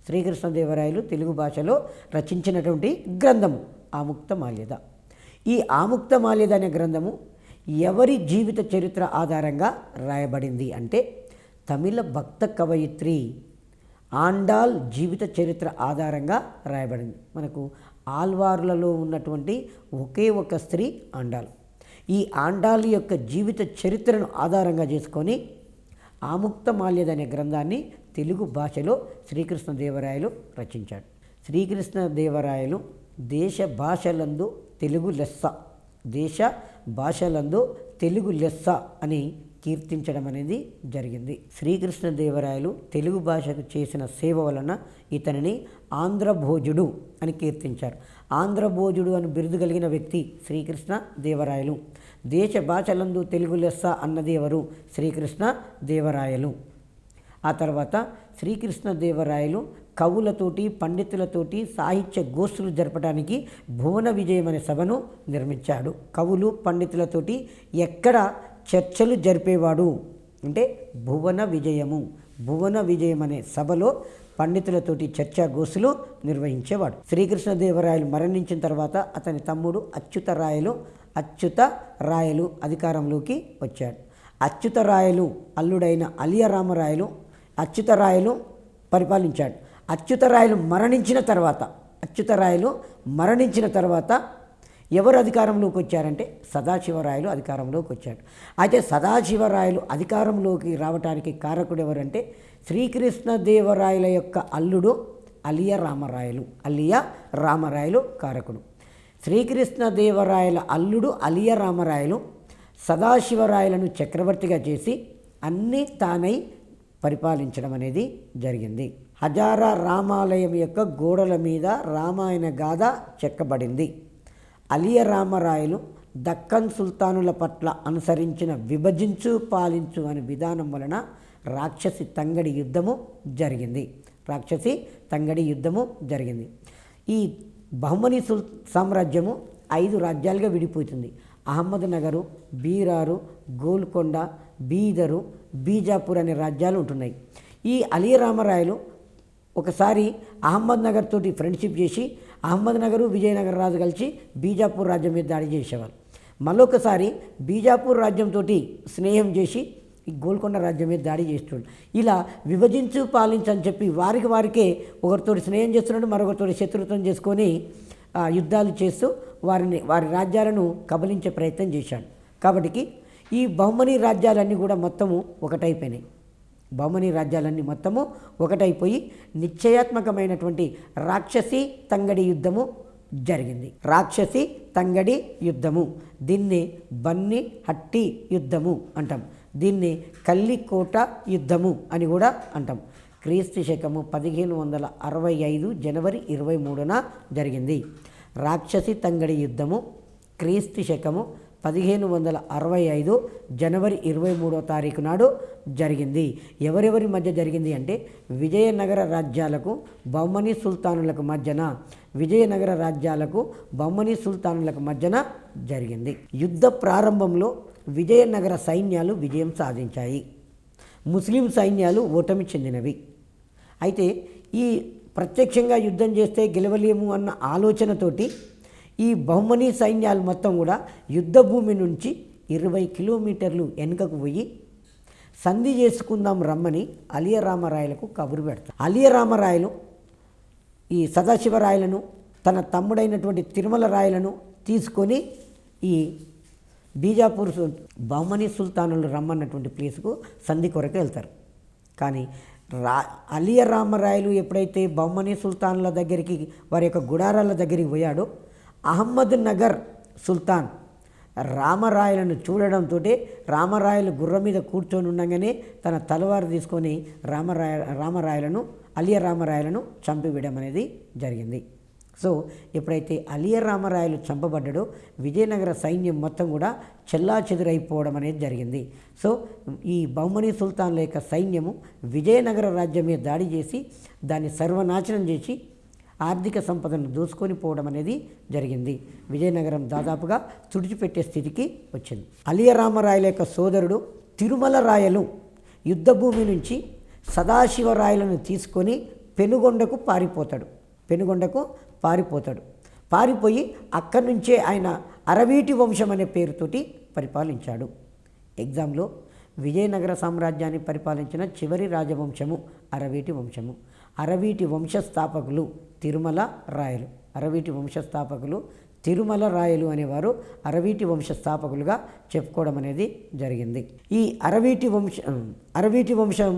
శ్రీకృష్ణదేవరాయలు తెలుగు భాషలో రచించినటువంటి గ్రంథము ఆముక్తమాల్యద. ఈ ఆముక్తమాల్యద అనే గ్రంథము ఎవరి జీవిత చరిత్ర ఆధారంగా రాయబడింది అంటే తమిళ భక్త కవయిత్రి ఆండాల్ జీవిత చరిత్ర ఆధారంగా రాయబడింది. మనకు ఆల్వార్లలో ఉన్నటువంటి ఒకే ఒక స్త్రీ ఆండాల్. ఈ ఆండాల్ యొక్క జీవిత చరిత్రను ఆధారంగా చేసుకొని ఆముక్తమాల్యద అనే గ్రంథాన్ని తెలుగు భాషలో శ్రీకృష్ణదేవరాయలు రచించాడు. శ్రీకృష్ణదేవరాయలు దేశ భాషలందు తెలుగు లెస్స అని కీర్తించడం అనేది జరిగింది. శ్రీకృష్ణదేవరాయలు తెలుగు భాషకు చేసిన సేవ వలన ఇతనిని ఆంధ్రభోజుడు అని కీర్తించారు. ఆంధ్రభోజుడు అని బిరుదు కలిగిన వ్యక్తి శ్రీకృష్ణదేవరాయలు. దేశ భాషలందు తెలుగు లెస్స అన్నది ఎవరు? శ్రీకృష్ణ దేవరాయలు. ఆ తర్వాత శ్రీకృష్ణ దేవరాయలు కవులతోటి పండితులతోటి సాహిత్య గోష్ఠులు జరపడానికి భువన విజయం అనే సభను నిర్మించాడు. కవులు పండితులతోటి ఎక్కడ చర్చలు జరిపేవాడు అంటే భువన విజయం అనే సభలో పండితులతోటి చర్చా గోష్ఠులు నిర్వహించేవాడు. శ్రీకృష్ణదేవరాయలు మరణించిన తర్వాత అతని తమ్ముడు అచ్యుతరాయలు అధికారంలోకి వచ్చాడు. అచ్యుతరాయలు అల్లుడైన అలియరామరాయలు పరిపాలించాడు. అచ్యుతరాయలు మరణించిన తర్వాత ఎవరు అధికారంలోకి వచ్చారంటే సదాశివరాయలు అధికారంలోకి వచ్చాడు. అయితే సదాశివరాయలు అధికారంలోకి రావడానికి కారకుడు ఎవరంటే శ్రీకృష్ణదేవరాయల యొక్క అల్లుడు అలియ రామరాయలు కారకుడు. శ్రీకృష్ణదేవరాయల అల్లుడు అలియ రామరాయలు సదాశివరాయలను చక్రవర్తిగా చేసి అన్నీ తానై పరిపాలించడం అనేది జరిగింది. హజారా రామాలయం యొక్క గోడల మీద రామాయణ గాథ చెక్కబడింది. అలియ రామరాయలు దక్కన్ సుల్తానుల పట్ల అనుసరించిన విభజించు పాలించు అనే విధానం వలన రాక్షసి తంగడి యుద్ధము జరిగింది. ఈ బహుమనీ సామ్రాజ్యము 5 రాజ్యాలుగా విడిపోతుంది. అహ్మద్ నగరు, బీరారు, గోల్కొండ, బీదరు, బీజాపూర్ అనే రాజ్యాలు ఉంటున్నాయి. ఈ అలియ రామరాయలు ఒకసారి అహ్మద్ నగర్ తోటి ఫ్రెండ్షిప్ చేసి అహ్మద్ నగరు విజయనగర రాజు కలిసి బీజాపూర్ రాజ్యం మీద దాడి చేసేవారు. మళ్ళొకసారి బీజాపూర్ రాజ్యంతో స్నేహం చేసి ఈ గోల్కొండ రాజ్యం మీద దాడి చేస్తున్నాడు. ఇలా విభజించు పాలించు అని చెప్పి వారికే ఒకరితో స్నేహం చేస్తున్నాడు, మరొకరితో శత్రుత్వం చేసుకొని యుద్ధాలు చేస్తూ వారి రాజ్యాలను కబలించే ప్రయత్నం చేశాడు. కాబట్టి ఈ బహుమనీ రాజ్యాలన్నీ కూడా మొత్తము ఒకటైపోయి నిశ్చయాత్మకమైనటువంటి రాక్షసి తంగడి యుద్ధము జరిగింది. దీన్ని బన్ని హట్టి యుద్ధము అంటాం. దీన్ని కల్లికోట యుద్ధము అని కూడా అంటాం. క్రీస్తు శకము 1565 జనవరి 23న జరిగింది. రాక్షసి తంగడి యుద్ధము క్రీస్తు శకము 1565 జనవరి 23వ తారీఖు నాడు జరిగింది. ఎవరెవరి మధ్య జరిగింది అంటే విజయనగర రాజ్యాలకు బహుమనీ సుల్తానులకు మధ్యన జరిగింది. యుద్ధ ప్రారంభంలో విజయనగర సైన్యాలు విజయం సాధించాయి. ముస్లిం సైన్యాలు ఓటమి చెందినవి. అయితే ఈ ప్రత్యక్షంగా యుద్ధం చేస్తే గెలవలేము అన్న ఆలోచనతోటి ఈ బహుమనీ సైన్యాలు మొత్తం కూడా యుద్ధ భూమి నుంచి 20 కిలోమీటర్లు వెనుకకు పోయి సంధి చేసుకుందాం రమ్మని అలియ రామరాయలకు కబురు పెడతారు. అలియ రామరాయలు ఈ సదాశివరాయలను తన తమ్ముడైనటువంటి తిరుమల రాయలను తీసుకొని ఈ బీజాపూర్ బహుమనీ సుల్తానులు రమ్మన్నటువంటి ప్లేస్కు సంధి కొరకు వెళ్తారు. కానీ అలియ రామరాయలు ఎప్పుడైతే బహుమనీ సుల్తానుల దగ్గరికి వారి యొక్క గుడారాల దగ్గరికి పోయాడో అహ్మద్ నగర్ సుల్తాన్ రామరాయలను చూడడంతో రామరాయలు గుర్రం మీద కూర్చొని ఉండగానే తన తలవారు తీసుకొని అలియ రామరాయలను చంపివేయడం అనేది జరిగింది. సో ఎప్పుడైతే అలియ రామరాయలు చంపబడ్డాడో విజయనగర సైన్యం మొత్తం కూడా చెల్లాచెదురైపోవడం అనేది జరిగింది. సో ఈ బహుమనీ సుల్తాన్ల యొక్క సైన్యము విజయనగర రాజ్యం మీద దాడి చేసి దాన్ని సర్వనాశనం చేసి ఆర్థిక సంపదను దోసుకొని పోవడం అనేది జరిగింది. విజయనగరం దాదాపుగా తుడిచిపెట్టే స్థితికి వచ్చింది. అలియ రామరాయల యొక్క సోదరుడు తిరుమల రాయలు యుద్ధభూమి నుంచి సదాశివరాయలను తీసుకొని పెనుగొండకు పారిపోయి అక్కడి నుంచే ఆయన అరవీటి వంశం అనే పేరుతోటి పరిపాలించాడు. ఎగ్జామ్లో విజయనగర సామ్రాజ్యాన్ని పరిపాలించిన చివరి రాజవంశము అరవీటి వంశస్థాపకులు తిరుమల రాయలు అనేవారు అరవీటి వంశస్థాపకులుగా చెప్పుకోవడం అనేది జరిగింది. ఈ అరవీటి వంశం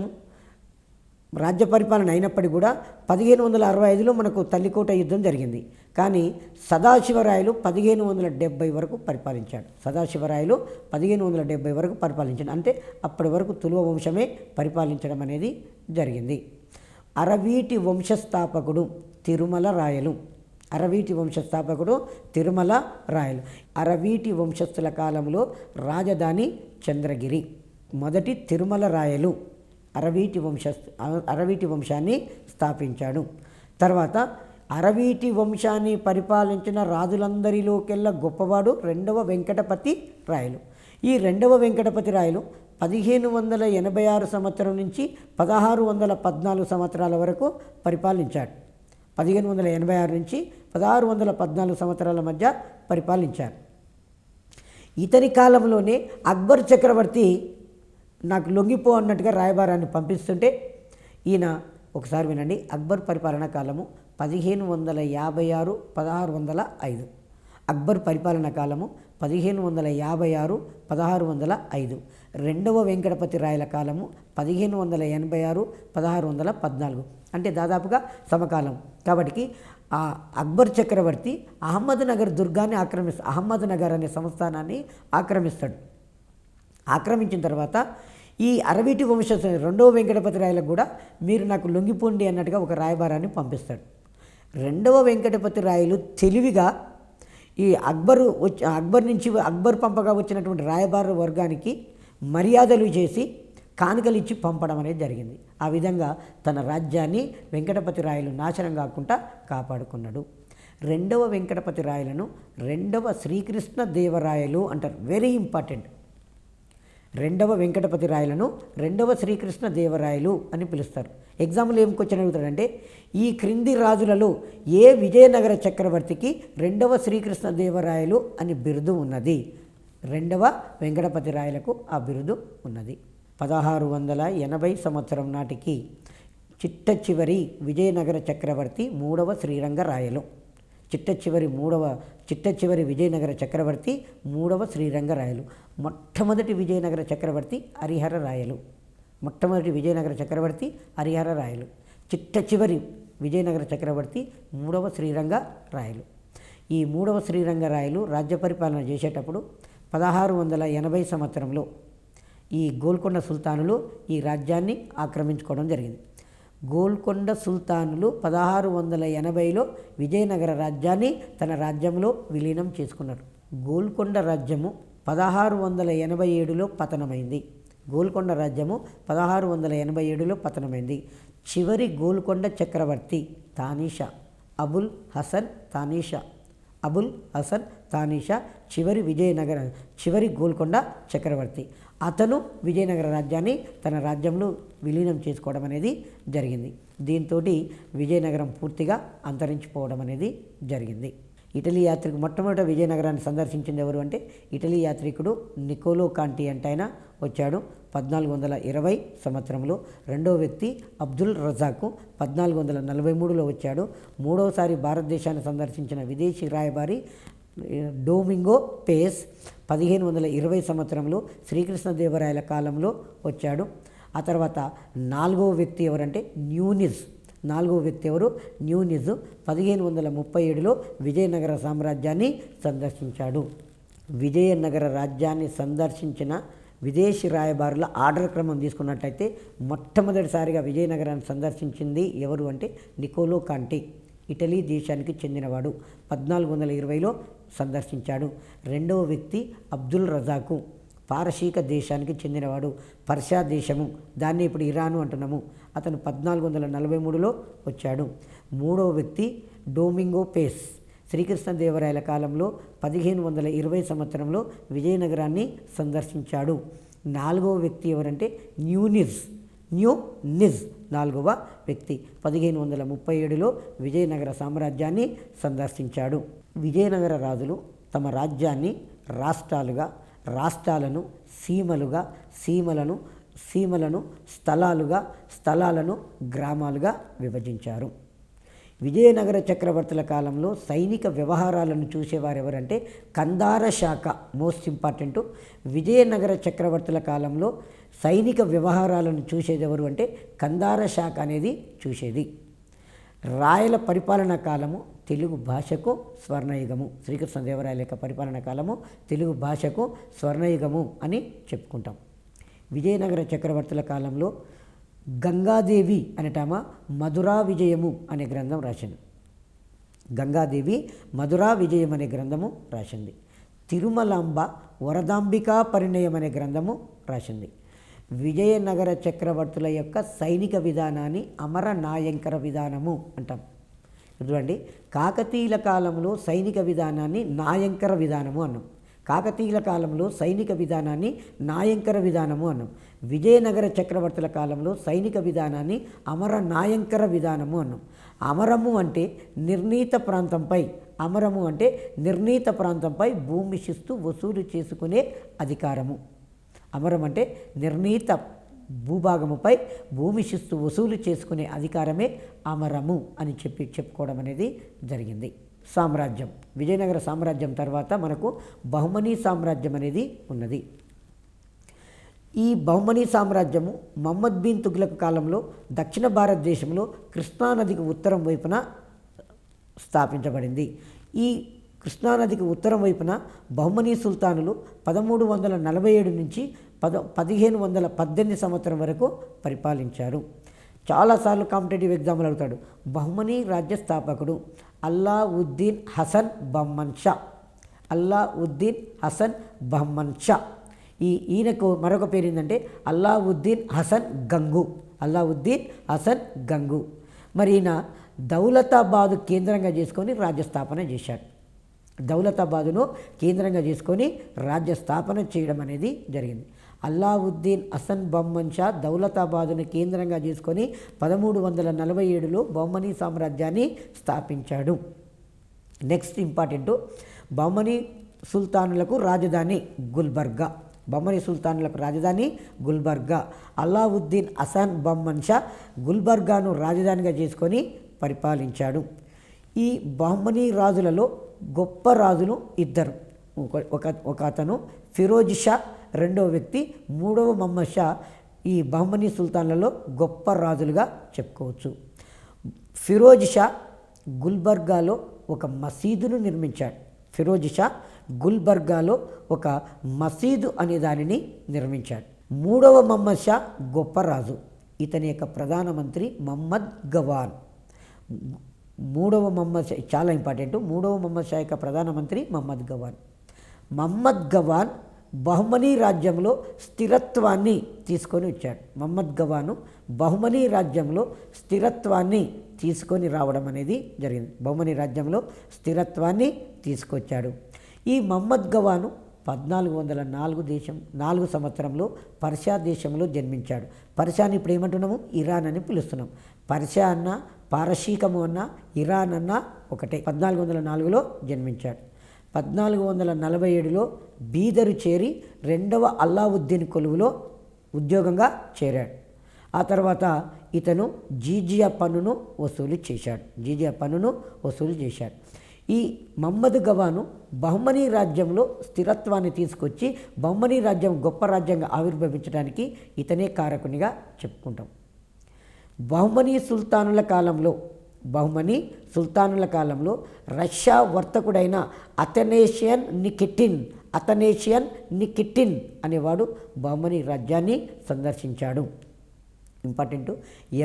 రాజ్య పరిపాలన అయినప్పటికీ కూడా 1565లో మనకు తల్లికోట యుద్ధం జరిగింది. కానీ సదాశివరాయలు 1570 వరకు పరిపాలించాడు. 1570 వరకు పరిపాలించాడు. అంటే అప్పటి వరకు తులువ వంశమే పరిపాలించడం అనేది జరిగింది. అరవీటి వంశస్థాపకుడు తిరుమల రాయలు అరవీటి వంశ స్థాపకుడు తిరుమల రాయలు. అరవీటి వంశస్థుల కాలంలో రాజధాని చంద్రగిరి. మొదటి తిరుమల రాయలు అరవీటి వంశాన్ని స్థాపించాడు. తర్వాత అరవీటి వంశాన్ని పరిపాలించిన రాజులందరిలోకెల్లా గొప్పవాడు రెండవ వెంకటపతి రాయలు. ఈ రెండవ వెంకటపతి రాయలు 1586 సంవత్సరం నుంచి 1614 సంవత్సరాల వరకు పరిపాలించాడు. 1586 నుంచి 1614 సంవత్సరాల మధ్య పరిపాలించారు. ఇతని కాలంలోనే అక్బర్ చక్రవర్తి నాకు లొంగిపో అన్నట్టుగా రాయబారాన్ని పంపిస్తుంటే ఈయన ఒకసారి వినండి. అక్బర్ పరిపాలనా కాలము 1556 1605. అక్బర్ పరిపాలనా కాలము 1556 1605. రెండవ వెంకటపతి రాయల కాలము 1586 1614. అంటే దాదాపుగా సమకాలం. కాబట్టి ఆ అక్బర్ చక్రవర్తి అహ్మద్నగర్ దుర్గాన్ని అహ్మద్నగర్ అనే సంస్థానాన్ని ఆక్రమిస్తాడు. ఆక్రమించిన తర్వాత ఈ అరవీటి వంశ రెండవ వెంకటపతి రాయలకు కూడా మీరు నాకు లొంగిపోండి అన్నట్టుగా ఒక రాయబారాన్ని పంపిస్తాడు. రెండవ వెంకటపతి రాయలు తెలివిగా ఈ అక్బర్ పంపగా వచ్చినటువంటి రాయబార వర్గానికి మర్యాదలు చేసి కానుకలు ఇచ్చి పంపడం అనేది జరిగింది. ఆ విధంగా తన రాజ్యాన్ని వెంకటపతి రాయలు నాశనం కాకుండా కాపాడుకున్నాడు. రెండవ వెంకటపతి రాయలను రెండవ శ్రీకృష్ణ దేవరాయలు అంటారు. Very important. రెండవ వెంకటపతి రాయలను రెండవ శ్రీకృష్ణ దేవరాయలు అని పిలుస్తారు. ఎగ్జాంపుల్ ఏం క్వశ్చన్ అడుగుతాడంటే, ఈ క్రింది రాజులలో ఏ విజయనగర చక్రవర్తికి రెండవ శ్రీకృష్ణ దేవరాయలు అని బిరుదు ఉన్నది? రెండవ వెంకటపతి రాయలకు ఆ బిరుదు ఉన్నది. 1680 సంవత్సరం నాటికి చిట్ట చివరి విజయనగర చక్రవర్తి మూడవ శ్రీరంగరాయలు. చిట్ట చివరి విజయనగర చక్రవర్తి మూడవ శ్రీరంగరాయలు. మొట్టమొదటి విజయనగర చక్రవర్తి హరిహర రాయలు. చిట్ట చివరి విజయనగర చక్రవర్తి మూడవ శ్రీరంగరాయలు. ఈ మూడవ శ్రీరంగరాయలు రాజ్య పరిపాలన చేసేటప్పుడు 1680 సంవత్సరంలో ఈ గోల్కొండ సుల్తానులు ఈ రాజ్యాన్ని ఆక్రమించుకోవడం జరిగింది. గోల్కొండ సుల్తానులు 1680లో విజయనగర రాజ్యాన్ని తన రాజ్యంలో విలీనం చేసుకున్నారు. గోల్కొండ రాజ్యము 1687లో పతనమైంది. గోల్కొండ రాజ్యము 1687లో పతనమైంది. చివరి గోల్కొండ చక్రవర్తి తానీషా, అబుల్ హసన్ తానీషా చివరి గోల్కొండ చక్రవర్తి. అతను విజయనగర రాజ్యాన్ని తన రాజ్యంలో విలీనం చేసుకోవడం అనేది జరిగింది. దీంతో విజయనగరం పూర్తిగా అంతరించిపోవడం అనేది జరిగింది. ఇటలీ యాత్రికుడు మొట్టమొదట విజయనగరాన్ని సందర్శించింది ఎవరు అంటే ఇటలీ యాత్రికుడు నికోలో కాంటి అంటే ఆయన వచ్చాడు 1420 సంవత్సరంలో. రెండవ వ్యక్తి అబ్దుల్ రజాకు 1443లో వచ్చాడు. మూడవసారి భారతదేశాన్ని సందర్శించిన విదేశీ రాయబారి డొమింగో పేస్ 1520 సంవత్సరంలో శ్రీకృష్ణదేవరాయల కాలంలో వచ్చాడు. ఆ తర్వాత నాలుగవ వ్యక్తి ఎవరు న్యూనిజ్ 1537లో విజయనగర సామ్రాజ్యాన్ని సందర్శించాడు. విజయనగర రాజ్యాన్ని సందర్శించిన విదేశీ రాయబారుల ఆర్డర్ క్రమం తీసుకున్నట్లయితే మొట్టమొదటిసారిగా విజయనగరాన్ని సందర్శించింది ఎవరు అంటే నికోలో కాంటి, ఇటలీ దేశానికి చెందినవాడు. 1420లో సందర్శించాడు. రెండవ వ్యక్తి అబ్దుల్ రజాకు, పారసీక దేశానికి చెందినవాడు. పర్షియా దేశము, దాన్ని ఇప్పుడు ఇరాను అంటున్నాము. అతను 1443లో వచ్చాడు. మూడవ వ్యక్తి డొమింగో పేస్, శ్రీకృష్ణదేవరాయల కాలంలో 1520 సంవత్సరంలో విజయనగరాన్ని సందర్శించాడు. నాలుగవ వ్యక్తి ఎవరంటే న్యూనిజ్ నాలుగవ వ్యక్తి 1537లో విజయనగర సామ్రాజ్యాన్ని సందర్శించాడు. విజయనగర రాజులు తమ రాజ్యాన్ని రాష్ట్రాలను సీమలను స్థలాలను గ్రామాలుగా విభజించారు. విజయనగర చక్రవర్తుల కాలంలో సైనిక వ్యవహారాలను చూసేవారు ఎవరంటే కందార శాఖ. Most important. విజయనగర చక్రవర్తుల కాలంలో సైనిక వ్యవహారాలను చూసేది ఎవరు అంటే కందార శాఖ అనేది చూసేది. రాయల పరిపాలనా కాలము తెలుగు భాషకు స్వర్ణయుగము. శ్రీకృష్ణదేవరాయల యొక్క పరిపాలనా కాలము తెలుగు భాషకు స్వర్ణయుగము అని చెప్పుకుంటాం. విజయనగర చక్రవర్తుల కాలంలో గంగాదేవి అనేటామ మధురా విజయము అనే గ్రంథం రాసింది. గంగాదేవి మధురా విజయం అనే గ్రంథము రాసింది. తిరుమలాంబ వరదాంబికా పరిణయం అనే గ్రంథము రాసింది. విజయనగర చక్రవర్తుల యొక్క సైనిక విధానాన్ని అమర నాయంకర విధానము అంటాం. చూడండి, కాకతీయుల కాలంలో సైనిక విధానాన్ని నాయంకర విధానము అన్నాం. కాకతీయుల కాలంలో సైనిక విధానాన్ని నాయంకర విధానము అన్నాం. విజయనగర చక్రవర్తుల కాలంలో సైనిక విధానాన్ని అమర నాయంకర విధానము అన్నాం. అమరము అంటే నిర్ణీత ప్రాంతంపై, అమరము అంటే నిర్ణీత ప్రాంతంపై భూమి శిస్తు వసూలు చేసుకునే అధికారము. అమరం అంటే నిర్ణీత భూభాగముపై భూమి శిస్తు వసూలు చేసుకునే అధికారమే అమరము అని చెప్పుకోవడం అనేది జరిగింది. సామ్రాజ్యం, విజయనగర సామ్రాజ్యం తర్వాత మనకు బహుమనీ సామ్రాజ్యం అనేది ఉన్నది. ఈ బహుమనీ సామ్రాజ్యము మహమ్మద్ బిన్ తుగ్లక్ కాలంలో దక్షిణ భారతదేశంలో కృష్ణానదికి ఉత్తరం వైపున స్థాపించబడింది. ఈ కృష్ణానదికి ఉత్తరం వైపున బహుమనీ సుల్తానులు 1347 నుంచి 1518 సంవత్సరం వరకు పరిపాలించారు. చాలాసార్లు కాంపిటేటివ్ ఎగ్జామ్లు అడుగుతాడు. బహుమనీ రాజ్య స్థాపకుడు అల్లావుద్దీన్ హసన్ బహ్మన్ షా. అల్లావుద్దీన్ హసన్ బహ్మన్ షా. ఈయనకు మరొక పేరు ఏంటంటే అల్లావుద్దీన్ హసన్ గంగు. అల్లావుద్దీన్ హసన్ గంగు. మరి ఈయన దౌలతాబాదు కేంద్రంగా చేసుకొని రాజ్యస్థాపన చేశాడు. దౌలతాబాదును కేంద్రంగా చేసుకొని రాజ్యస్థాపన చేయడం అనేది జరిగింది. అల్లావుద్దీన్ హసన్ బహ్మన్ షా దౌలతాబాదును కేంద్రంగా చేసుకొని 1347లో బహుమనీ సామ్రాజ్యాన్ని స్థాపించాడు. నెక్స్ట్ ఇంపార్టెంట్, బహుమనీ సుల్తానులకు రాజధాని గుల్బర్గా. బహుమనీ సుల్తానులకు రాజధాని గుల్బర్గా. అల్లావుద్దీన్ హసన్ బహ్మన్ షా గుల్బర్గాను రాజధానిగా చేసుకొని పరిపాలించాడు. ఈ బహుమనీ రాజులలో గొప్ప రాజులు ఇద్దరు. ఒక అతను ఫిరోజ్ షా, రెండవ వ్యక్తి మూడవ మహమ్మద్ షా. ఈ బహుమనీ సుల్తాన్లలో గొప్ప రాజులుగా చెప్పుకోవచ్చు. ఫిరోజ్ షా గుల్బర్గాలో ఒక మసీదును నిర్మించాడు. ఫిరోజ్ షా గుల్బర్గాలో ఒక మసీదు అనే దానిని నిర్మించాడు. మూడవ మహమ్మద్ షా గొప్ప రాజు. ఇతని యొక్క ప్రధానమంత్రి మహమ్మద్ గవాన్. మూడవ మహమ్మద్ షా చాలా ఇంపార్టెంట్. మూడవ మహమ్మద్ షా యొక్క ప్రధానమంత్రి మహమ్మద్ గవాన్. మహమ్మద్ గవాన్ బహుమనీ రాజ్యంలో స్థిరత్వాన్ని తీసుకొని వచ్చాడు. మహమ్మద్ గవాను బహుమనీ రాజ్యంలో స్థిరత్వాన్ని తీసుకొని రావడం అనేది జరిగింది. బహుమనీ రాజ్యంలో స్థిరత్వాన్ని తీసుకొచ్చాడు. ఈ మహమ్మద్ గవాను 1404 సంవత్సరంలో పర్షియా దేశంలో జన్మించాడు. పర్షియాని ఇప్పుడు ఏమంటున్నాము? ఇరాన్ అని పిలుస్తున్నాం. పర్షియా అన్న, పారశీకము అన్న, ఇరాన్ అన్న ఒకటే. 1404లో జన్మించాడు. 1447లో బీదరు చేరి రెండవ అల్లావుద్దీన్ కొలువులో ఉద్యోగంగా చేరాడు. ఆ తర్వాత ఇతను జీజియా పన్నును వసూలు చేశాడు. ఈ మహమ్మద్ గవాను బహుమనీ రాజ్యంలో స్థిరత్వాన్ని తీసుకొచ్చి బహుమనీ రాజ్యం గొప్ప రాజ్యంగా ఆవిర్భవించడానికి ఇతనే కారకునిగా చెప్పుకుంటాం. బహుమనీ సుల్తానుల కాలంలో రష్యా వర్తకుడైన అతనేషియన్ నికిటిన్ అనేవాడు బహుమనీ రాజ్యాన్ని సందర్శించాడు. ఇంపార్టెంట్,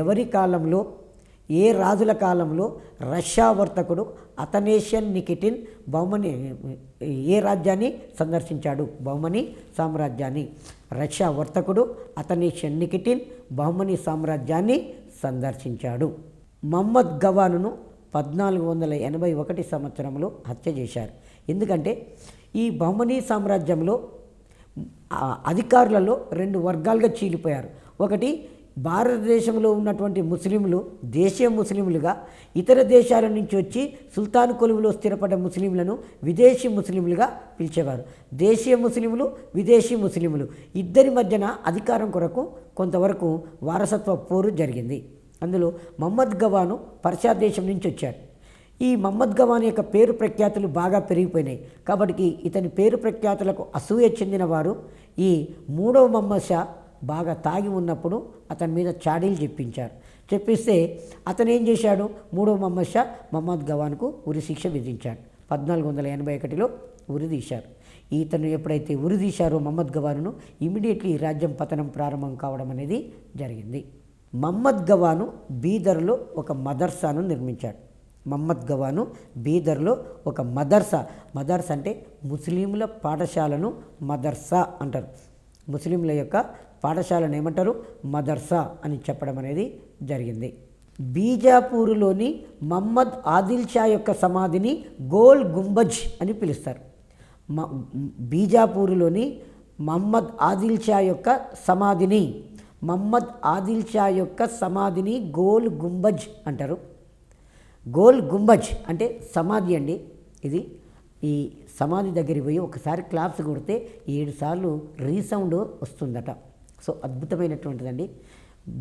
ఎవరి కాలంలో, ఏ రాజుల కాలంలో రష్యా వర్తకుడు అతనేషియన్ నికిటిన్ ఏ రాజ్యాన్ని సందర్శించాడు? బహుమనీ సామ్రాజ్యాన్ని. రష్యా వర్తకుడు అతనేషియన్ నికిటిన్ బహుమనీ సామ్రాజ్యాన్ని సందర్శించాడు. మహమ్మద్ గవానును 1481 సంవత్సరంలో హత్య చేశారు. ఎందుకంటే ఈ బహుమనీ సామ్రాజ్యంలో అధికారులలో 2 వర్గాలుగా చీలిపోయారు. ఒకటి భారతదేశంలో ఉన్నటువంటి ముస్లింలు దేశీయ ముస్లింలుగా, ఇతర దేశాల నుంచి వచ్చి సుల్తాన్ కొలువులో స్థిరపడ్డ ముస్లింలను విదేశీ ముస్లింలుగా పిలిచేవారు. దేశీయ ముస్లింలు, విదేశీ ముస్లింలు ఇద్దరి మధ్యన అధికారం కొరకు కొంతవరకు వారసత్వ పోరు జరిగింది. అందులో మహమ్మద్ గవాను పర్షియా దేశం నుంచి వచ్చాడు. ఈ మహమ్మద్ గవాన్ యొక్క పేరు ప్రఖ్యాతులు బాగా పెరిగిపోయినాయి. కాబట్టి ఇతని పేరు ప్రఖ్యాతులకు అసూయ చెందిన వారు ఈ మూడవ మహమ్మద్ షా బాగా తాగి ఉన్నప్పుడు అతని మీద చాడీలు చెప్పిస్తే అతను ఏం చేశాడు? మూడవ మహమ్మద్ షా మహమ్మద్ గవాన్కు ఉరిశిక్ష విధించాడు. 1481లో ఉరిదీశారు. ఇతను ఎప్పుడైతే ఉరిదీశారో మహమ్మద్ గవానును, ఇమీడియట్లీ రాజ్యం పతనం ప్రారంభం కావడం అనేది జరిగింది. మహమ్మద్ గవాను బీదర్లో ఒక మదర్సాను నిర్మించాడు. మహమ్మద్ గవాను బీదర్లో ఒక మదర్సా అంటే ముస్లింల పాఠశాలను మదర్సా అంటారు. ముస్లింల యొక్క పాఠశాలను ఏమంటారు? మదర్సా అని చెప్పడం అనేది జరిగింది. బీజాపూర్లోని మహమ్మద్ ఆదిల్ షా యొక్క సమాధిని గోల్ గుంబజ్ అని పిలుస్తారు. బీజాపూర్లోని మహమ్మద్ ఆదిల్ షా యొక్క సమాధిని గోల్ గుంబజ్ అంటారు. గోల్ గుంబజ్ అంటే సమాధి అండి. ఇది ఈ సమాధి దగ్గరికి పోయి ఒకసారి క్లాప్స్ కొడితే 7 సార్లు రీసౌండ్ వస్తుందట. సో అద్భుతమైనటువంటిదండి.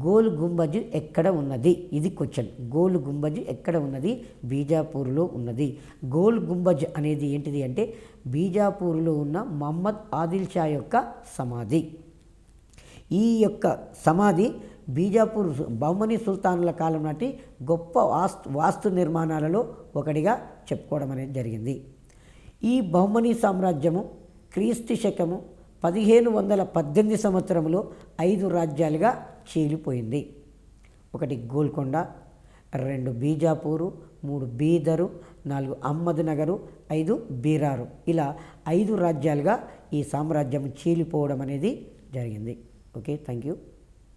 గోల్ గుంబజ్ ఎక్కడ ఉన్నది? ఇది క్వశ్చన్. గోల్ గుంబజ్ ఎక్కడ ఉన్నది? బీజాపూర్లో ఉన్నది. గోల్ గుంబజ్ అనేది ఏంటిది అంటే బీజాపూర్లో ఉన్న మహమ్మద్ ఆదిల్ షా యొక్క సమాధి. ఈ యొక్క సమాధి బీజాపూర్ బహుమనీ సుల్తానుల కాలం నాటి గొప్ప వాస్తు నిర్మాణాలలో ఒకటిగా చెప్పుకోవడం అనేది జరిగింది. ఈ బహుమనీ సామ్రాజ్యము క్రీస్తు శకము 1518 సంవత్సరంలో 5 రాజ్యాలుగా చీలిపోయింది. 1 గోల్కొండ, 2 బీజాపూరు, 3 బీదరు, 4 అహ్మద్ నగరు, 5 బీరారు. ఇలా 5 రాజ్యాలుగా ఈ సామ్రాజ్యం చీలిపోవడం అనేది జరిగింది. Okay, thank you.